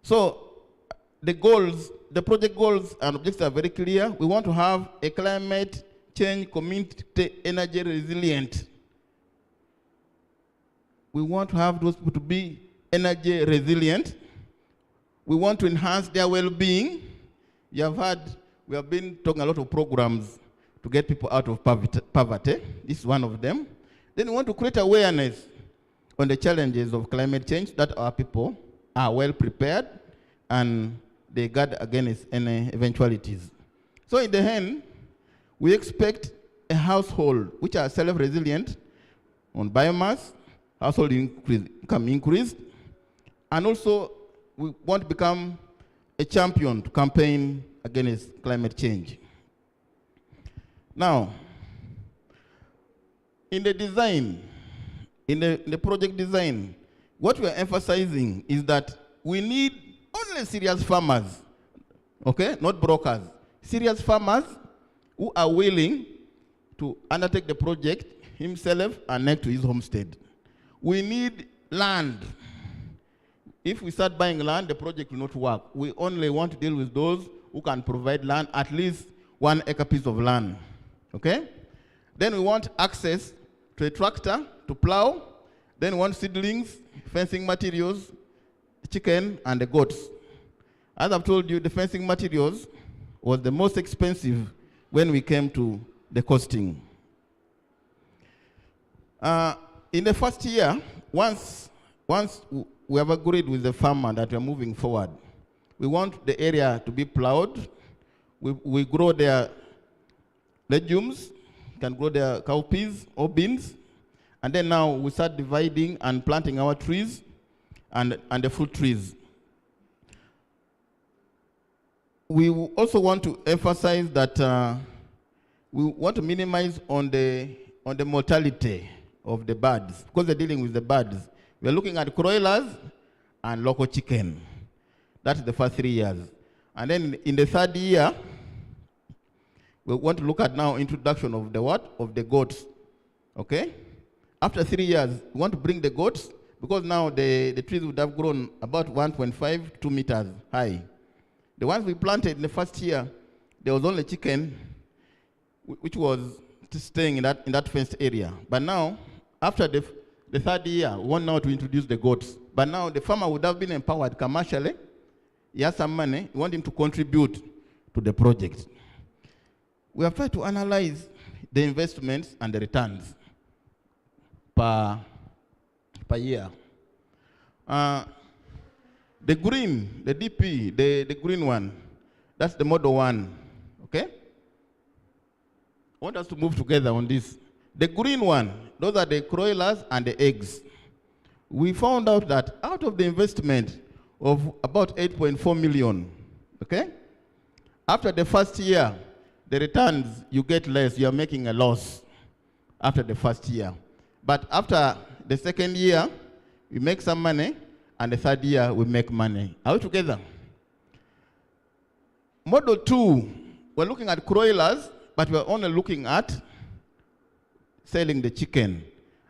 So the goals, the project goals and objectives are very clear. We want to have a climate change community energy resilient. We want to have those people to be energy resilient. We want to enhance their well-being. You have heard, we have been talking a lot of programs to get people out of poverty. This is one of them. Then we want to create awareness on the challenges of climate change, that our people are well prepared and they guard against any eventualities. So in the end, we expect a household which are self-resilient on biomass, household income increased, and also we want to become a champion to campaign against climate change. Now, in the design, in the project design, what we are emphasizing is that we need only serious farmers, okay, not brokers. Serious farmers who are willing to undertake the project himself and next to his homestead. We need land. If we start buying land, the project will not work. We only want to deal with those who can provide land, at least 1 acre piece of land, okay? Then we want access to a tractor to plow. Then we want seedlings, fencing materials, chicken, and the goats. As I've told you, the fencing materials was the most expensive when we came to the costing. In the first year, once once we have agreed with the farmer that we are moving forward, we want the area to be plowed. We grow their legumes, can grow their cowpeas or beans, and then now we start dividing and planting our trees and the fruit trees. We also want to emphasize that we want to minimize on the mortality of the birds, because they're dealing with the birds. We're looking at broilers and local chicken. That's the first 3 years. And then in the third year, we want to look at now introduction of the what? Of the goats. Okay? After 3 years, we want to bring the goats, because now the trees would have grown about 1.5, 2 meters high. The ones we planted in the first year, there was only chicken, which was staying in that fenced area. But now, after the third year, we want now to introduce the goats. But now the farmer would have been empowered commercially. He has some money. We want him to contribute to the project. We have tried to analyze the investments and the returns per year. The green, the DP, the green one, that's the model one, okay? I want us to move together on this. The green one, those are the broilers and the eggs. We found out that out of the investment of about 8.4 million, okay? After the first year, the returns, you get less, you are making a loss after the first year. But after the second year, we make some money, and the third year, we make money. Are we together? Model 2, we're looking at broilers, but we're only looking at selling the chicken.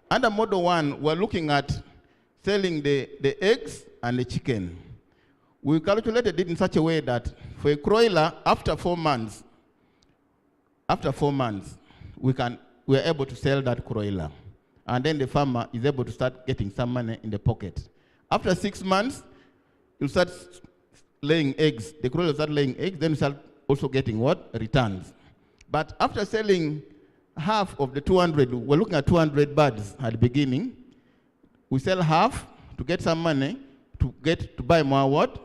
Under model 1, we're looking at selling the eggs and the chicken. We calculated it in such a way that for a broiler, after 4 months, we are able to sell that broiler. And then the farmer is able to start getting some money in the pocket. After 6 months, you start laying eggs. The broiler start laying eggs, then you start also getting what? Returns. But after selling half of the 200, we're looking at 200 birds at the beginning. We sell half to get some money to buy more what?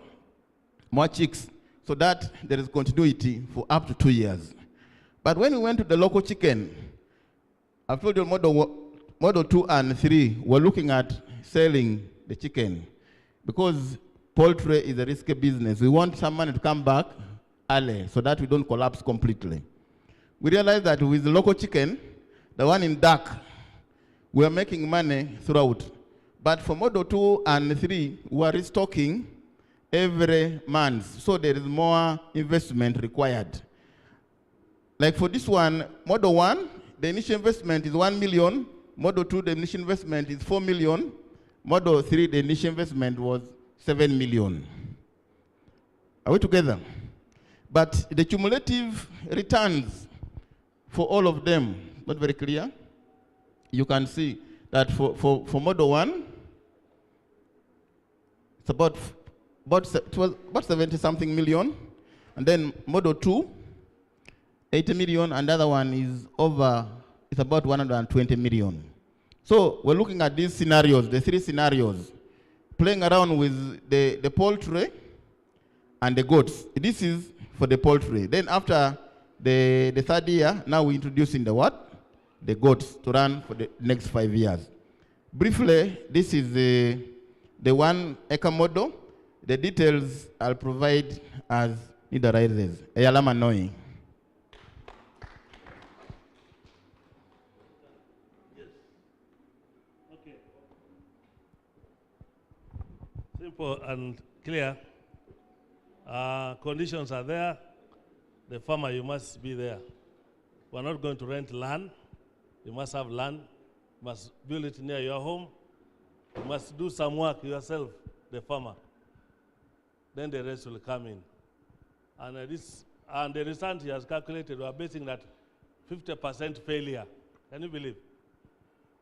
More chicks, so that there is continuity for up to 2 years. But when we went to the local chicken, I've told you model 2 and 3, we're looking at selling the chicken, because poultry is a risky business. We want some money to come back early so that we don't collapse completely. We realized that with the local chicken, the one in dark, we are making money throughout. But for model 2 and 3, we are restocking every month, so there is more investment required. Like for this one, model 1, the initial investment is 1 million. Model 2, the initial investment is 4 million. Model 3, the initial investment was 7 million. Are we together? But the cumulative returns for all of them, not very clear. You can see that for model 1, it's about 70-something million. And then model 2, 80 million, and the other one is it's about 120 million. So we're looking at these scenarios, the 3 scenarios, playing around with the poultry and the goats. This is for the poultry. Then after the third year, now we're introducing the what? The goats to run for the next 5 years. Briefly, this is the 1 acre model. The details I'll provide as need arises. Eyalama Noi. Simple and clear. Conditions are there. The farmer, you must be there. We're not going to rent land. You must have land. You must build it near your home. You must do some work yourself, the farmer. Then the rest will come in. And the result he has calculated, we are basing that 50% failure. Can you believe?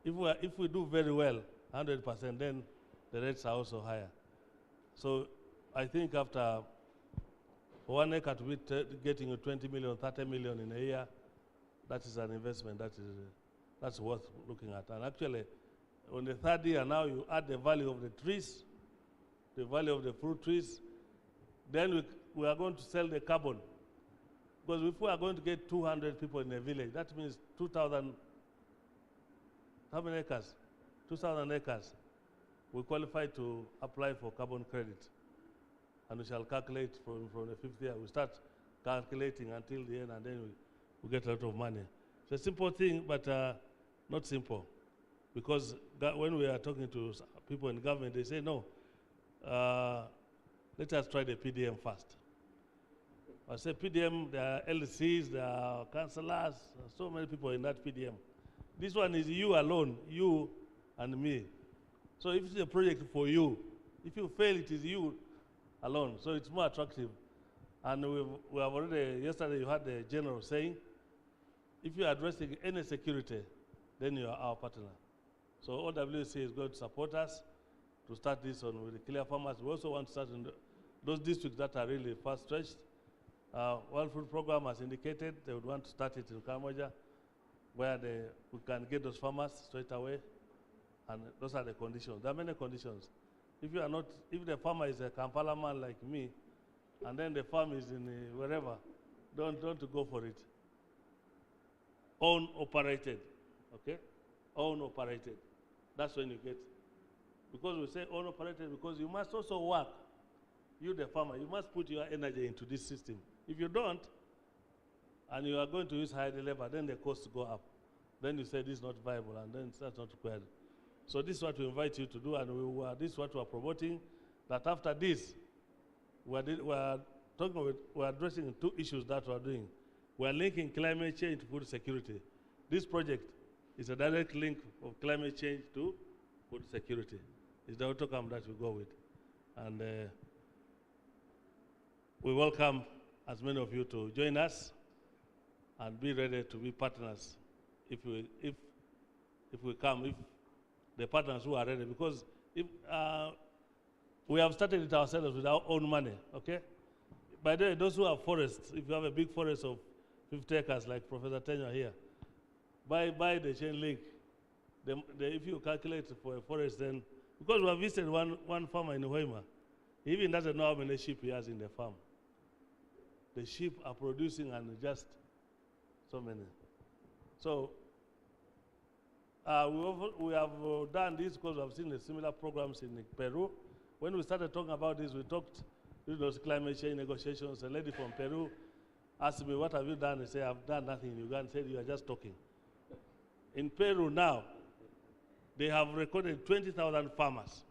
If we do very well, 100%, then the rates are also higher. So I think after 1 acre to be getting you 20 million, 30 million in a year, that is an investment that's worth looking at. And actually, On the third year, now you add the value of the trees, the value of the fruit trees. Then we are going to sell the carbon. Because if we are going to get 200 people in a village, that means 2,000, how many acres? 2,000 acres. We qualify to apply for carbon credit. And we shall calculate from the fifth year. We start calculating until the end, and then we get a lot of money. It's a simple thing, but not simple. Because when we are talking to people in government, they say, no, let us try the PDM first. I say PDM, there are LCs, there are councillors, so many people in that PDM. This one is you alone, you and me. So if it's a project for you, if you fail, it is you alone. So it's more attractive. And we have already, yesterday you had the general saying, if you are addressing any security, then you are our partner. So OWC is going to support us to start this on with the clear farmers. We also want to start in those districts that are really far stretched. World Food Program has indicated they would want to start it in Kamoja, where we can get those farmers straight away. And those are the conditions. There are many conditions. If the farmer is a Kampala man like me, and then the farm is in wherever, don't go for it. Own operated, okay? Own operated. That's when you get. Because we say own operated because you must also work. You, the farmer, you must put your energy into this system. If you don't, and you are going to use hired labor, then the costs go up. Then you say this is not viable, and then that's not required. So this is what we invite you to do, and this is what we are promoting, that after this, we are addressing two issues that we are doing. We are linking climate change to food security. This project is a direct link of climate change to food security. It's the outcome that we go with. And we welcome as many of you to join us and be ready to be partners if we come, if the partners who are ready, because if we have started it ourselves with our own money, okay? By the way, those who have forests, if you have a big forest of 50 acres like Professor Tenyo here, buy the chain link. If you calculate for a forest, then, because we have visited one farmer in Hoima, he even doesn't know how many sheep he has in the farm. The sheep are producing and just so many. So we have done this because we have seen the similar programs in Peru. When we started talking about this, we talked during those climate change negotiations. A lady from Peru asked me, what have you done? I said, I've done nothing in Uganda. Said, you are just talking. In Peru now, they have recorded 20,000 farmers.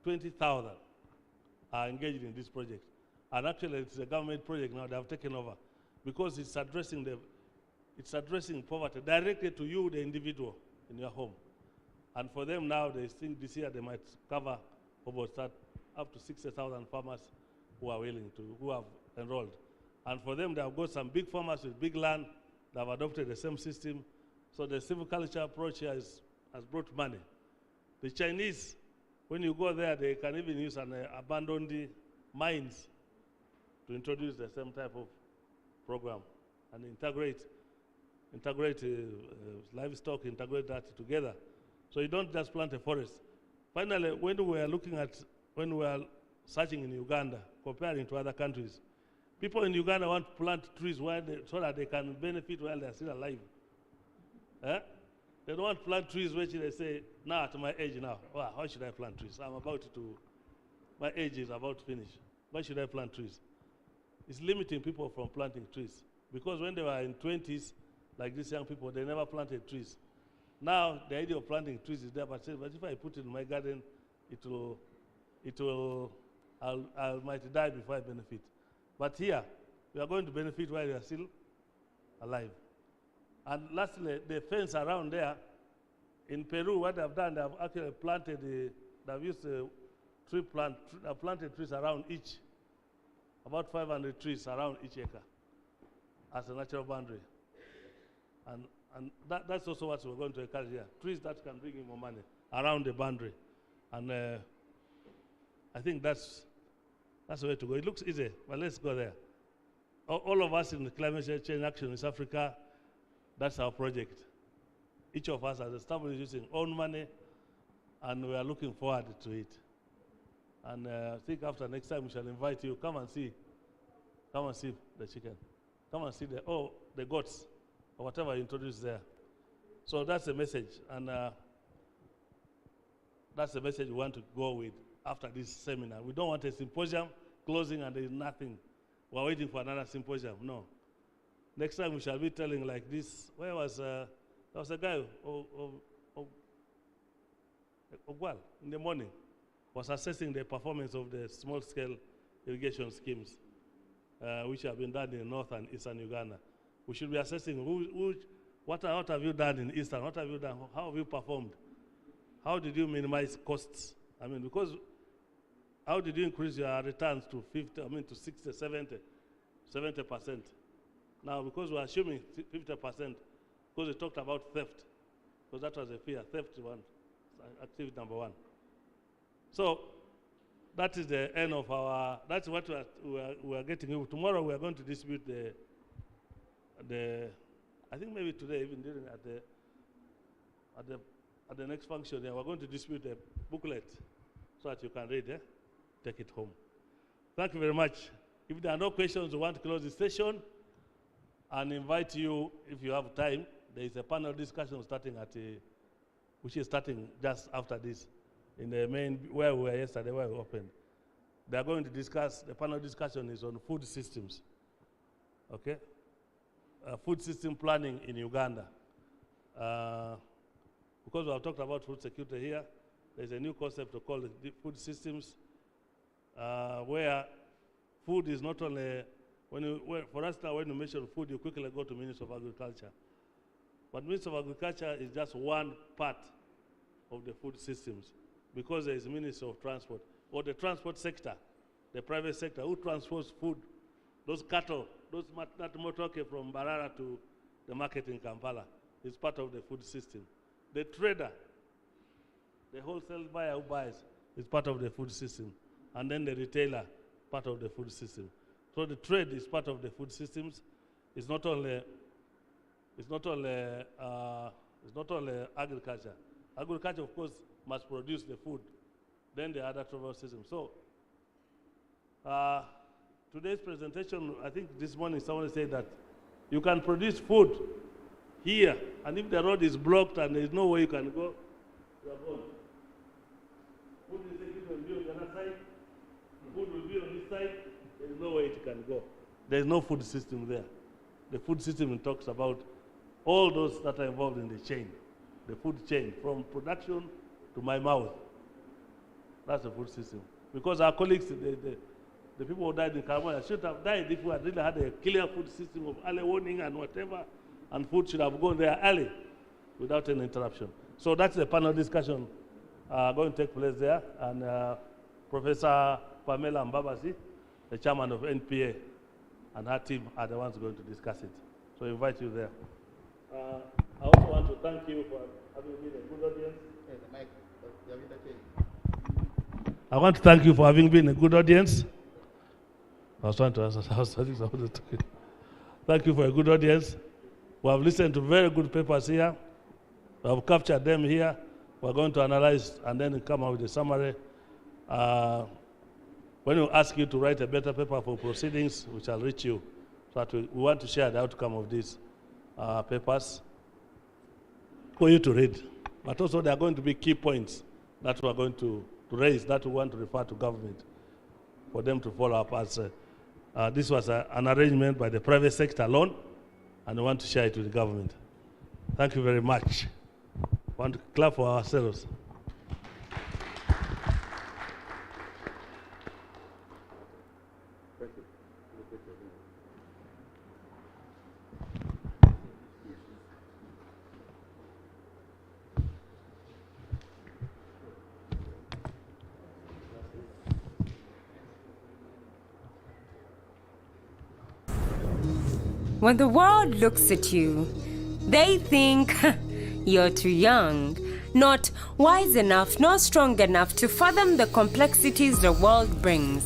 20,000 are engaged in this project. And actually, it's a government project now. They have taken over because it's addressing poverty directly to you, the individual, in your home. And for them now, they think this year they might cover up to 60,000 farmers who are who have enrolled. And for them, they have got some big farmers with big land that have adopted the same system. So the silviculture approach here has brought money. The Chinese, when you go there, they can even use an abandoned mines to introduce the same type of program and integrate livestock, integrate that together. So you don't just plant a forest. Finally, when we are searching in Uganda, comparing to other countries, people in Uganda want to plant trees so that they can benefit while they are still alive. They don't want to plant trees which they say, now at my age now, how should I plant trees? My age is about to finish. Why should I plant trees? It's limiting people from planting trees. Because when they were in 20s, like these young people, they never planted trees. Now, the idea of planting trees is there, but if I put it in my garden, I might die before I benefit. But here, we are going to benefit while we are still alive. And lastly, the fence around there, in Peru, what they've done, they've actually planted, they've used planted trees around each, about 500 trees around each acre as a natural boundary. And that's also what we're going to encourage here. Trees that can bring in more money around the boundary. And I think that's the way to go. It looks easy, but let's go there. All of us in the Climate Change Action in South Africa, that's our project. each of us has established using own money, and we are looking forward to it. And I think after next time we shall invite you, come and see the chicken. Come and see the goats, or whatever you introduce there. So that's the message, and that's the message we want to go with after this seminar. We don't want a symposium closing and there is nothing. We're waiting for another symposium. No. Next time we shall be telling like this. Where was there was a guy Ogwal in the morning was assessing the performance of the small-scale irrigation schemes, which have been done in north and eastern Uganda. We should be assessing what have you done in eastern, what have you done, how have you performed, how did you minimize costs? I mean, because how did you increase your returns to 60, 70%? Now, because we're assuming 50%, because we talked about theft, because that was a fear, theft one, activity number one. So that is the end of that's what we are getting. Tomorrow we are going to distribute I think maybe today, even during at the next function, we're going to distribute the booklet so that you can read it, take it home. Thank you very much. If there are no questions, we want to close the session and invite you, if you have time, there is a panel discussion starting which is starting just after this, in the main, where we were yesterday, where we opened. They are going to discuss, the panel discussion is on food systems, okay? Food system planning in Uganda. Because we have talked about food security here, there's a new concept to call it food systems, where food is not only, for us now, when you mention food, you quickly go to Ministry of Agriculture. But Ministry of Agriculture is just one part of the food systems, because there is Ministry of Transport, or the transport sector, the private sector, who transports food, those cattle, that motorcade from Barara to the market in Kampala, is part of the food system. The trader, the wholesale buyer who buys, is part of the food system. And then the retailer, part of the food system. So the trade is part of the food systems. It's not only agriculture. Agriculture, of course, must produce the food. Then the other travel system. So today's presentation, I think this morning someone said that you can produce food here, and if the road is blocked and there is no way you can go, you are gone. Food will be on the other side, food will be on this side, there is no way it can go. There is no food system there. The food system talks about all those that are involved in the chain, the food chain, from production to my mouth. That's the food system. Because our colleagues, the people who died in California should have died if we had really had a clear food system of early warning and whatever, and food should have gone there early without any interruption. So that's the panel discussion going to take place there. And Professor Pamela Mbabasi, the chairman of NPA, and her team are the ones going to discuss it. So I invite you there. I also want to thank you for having been a good audience. I want to thank you for having been a good audience. I was trying to answer. Thank you for a good audience. We have listened to very good papers here. We have captured them here. We're going to analyze and then come up with a summary. When we ask you to write a better paper for proceedings, we shall reach you. So that we want to share the outcome of these papers for you to read. But also there are going to be key points that we are going to raise, that we want to refer to government for them to follow up as this was an arrangement by the private sector alone, and we want to share it with the government. Thank you very much. We want to clap for ourselves. When the world looks at you, they think you're too young, not wise enough nor strong enough to fathom the complexities the world brings,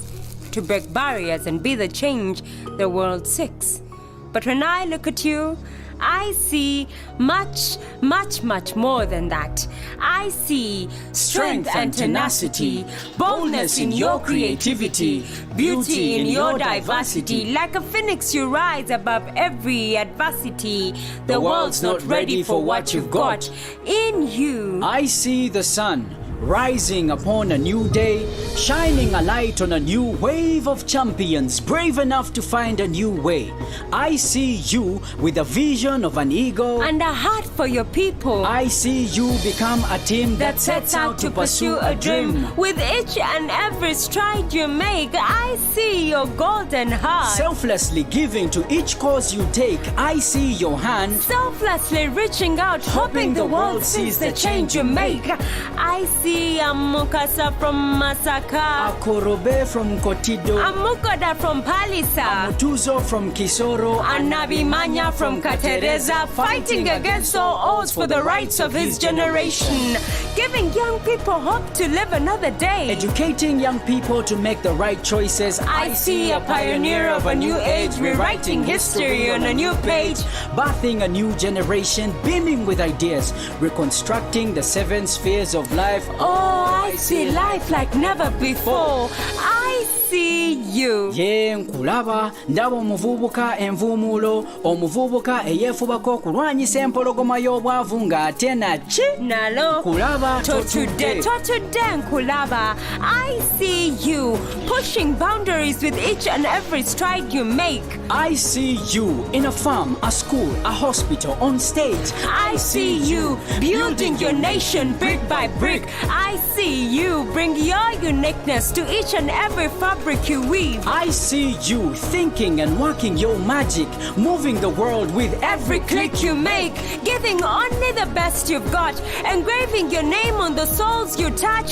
to break barriers and be the change the world seeks. But when I look at you, I see much, much, much more than that. I see strength and tenacity, boldness in your creativity, beauty in your diversity. Like a phoenix, you rise above every adversity. The world's not ready for what you've got in you. I see the sun rising upon a new day, shining a light on a new wave of champions, brave enough to find a new way. I see you with a vision of an eagle And a heart for your people. I see you become a team that sets out to pursue a dream. With each and every stride you make, I see your golden heart. Selflessly giving to each cause you take, I see your hand. Selflessly reaching out, hoping the world sees the change you make. I see Amukasa from Masaka, Akorobe from Kotido, Amukoda from Palisa, Mutuzo from Kisoro, Anabimanya from Katereza, fighting against all odds for the rights of his generation, giving young people hope to live another day, educating young people to make the right choices. I see a pioneer of a new age, rewriting history on a new page, birthing a new generation, beaming with ideas, reconstructing the 7 spheres of life. Oh, I see life like never before. I see you. Ye nkulaba ndaba omuvubuka envumulo, omuvubuka eyeefubako okulwanyisa empologoma y'obwavu ng'ate naki Nalo kulaba Totude Nkulaba. I see you pushing boundaries with each and every stride you make. I see you in a farm, a school, a hospital, on stage. I see you building your nation brick by brick. I see you bring your uniqueness to each and every fabric you weave. I see you thinking and working your magic, moving the world with Every click you make, giving only the best you've got, engraving your name on the souls you touch.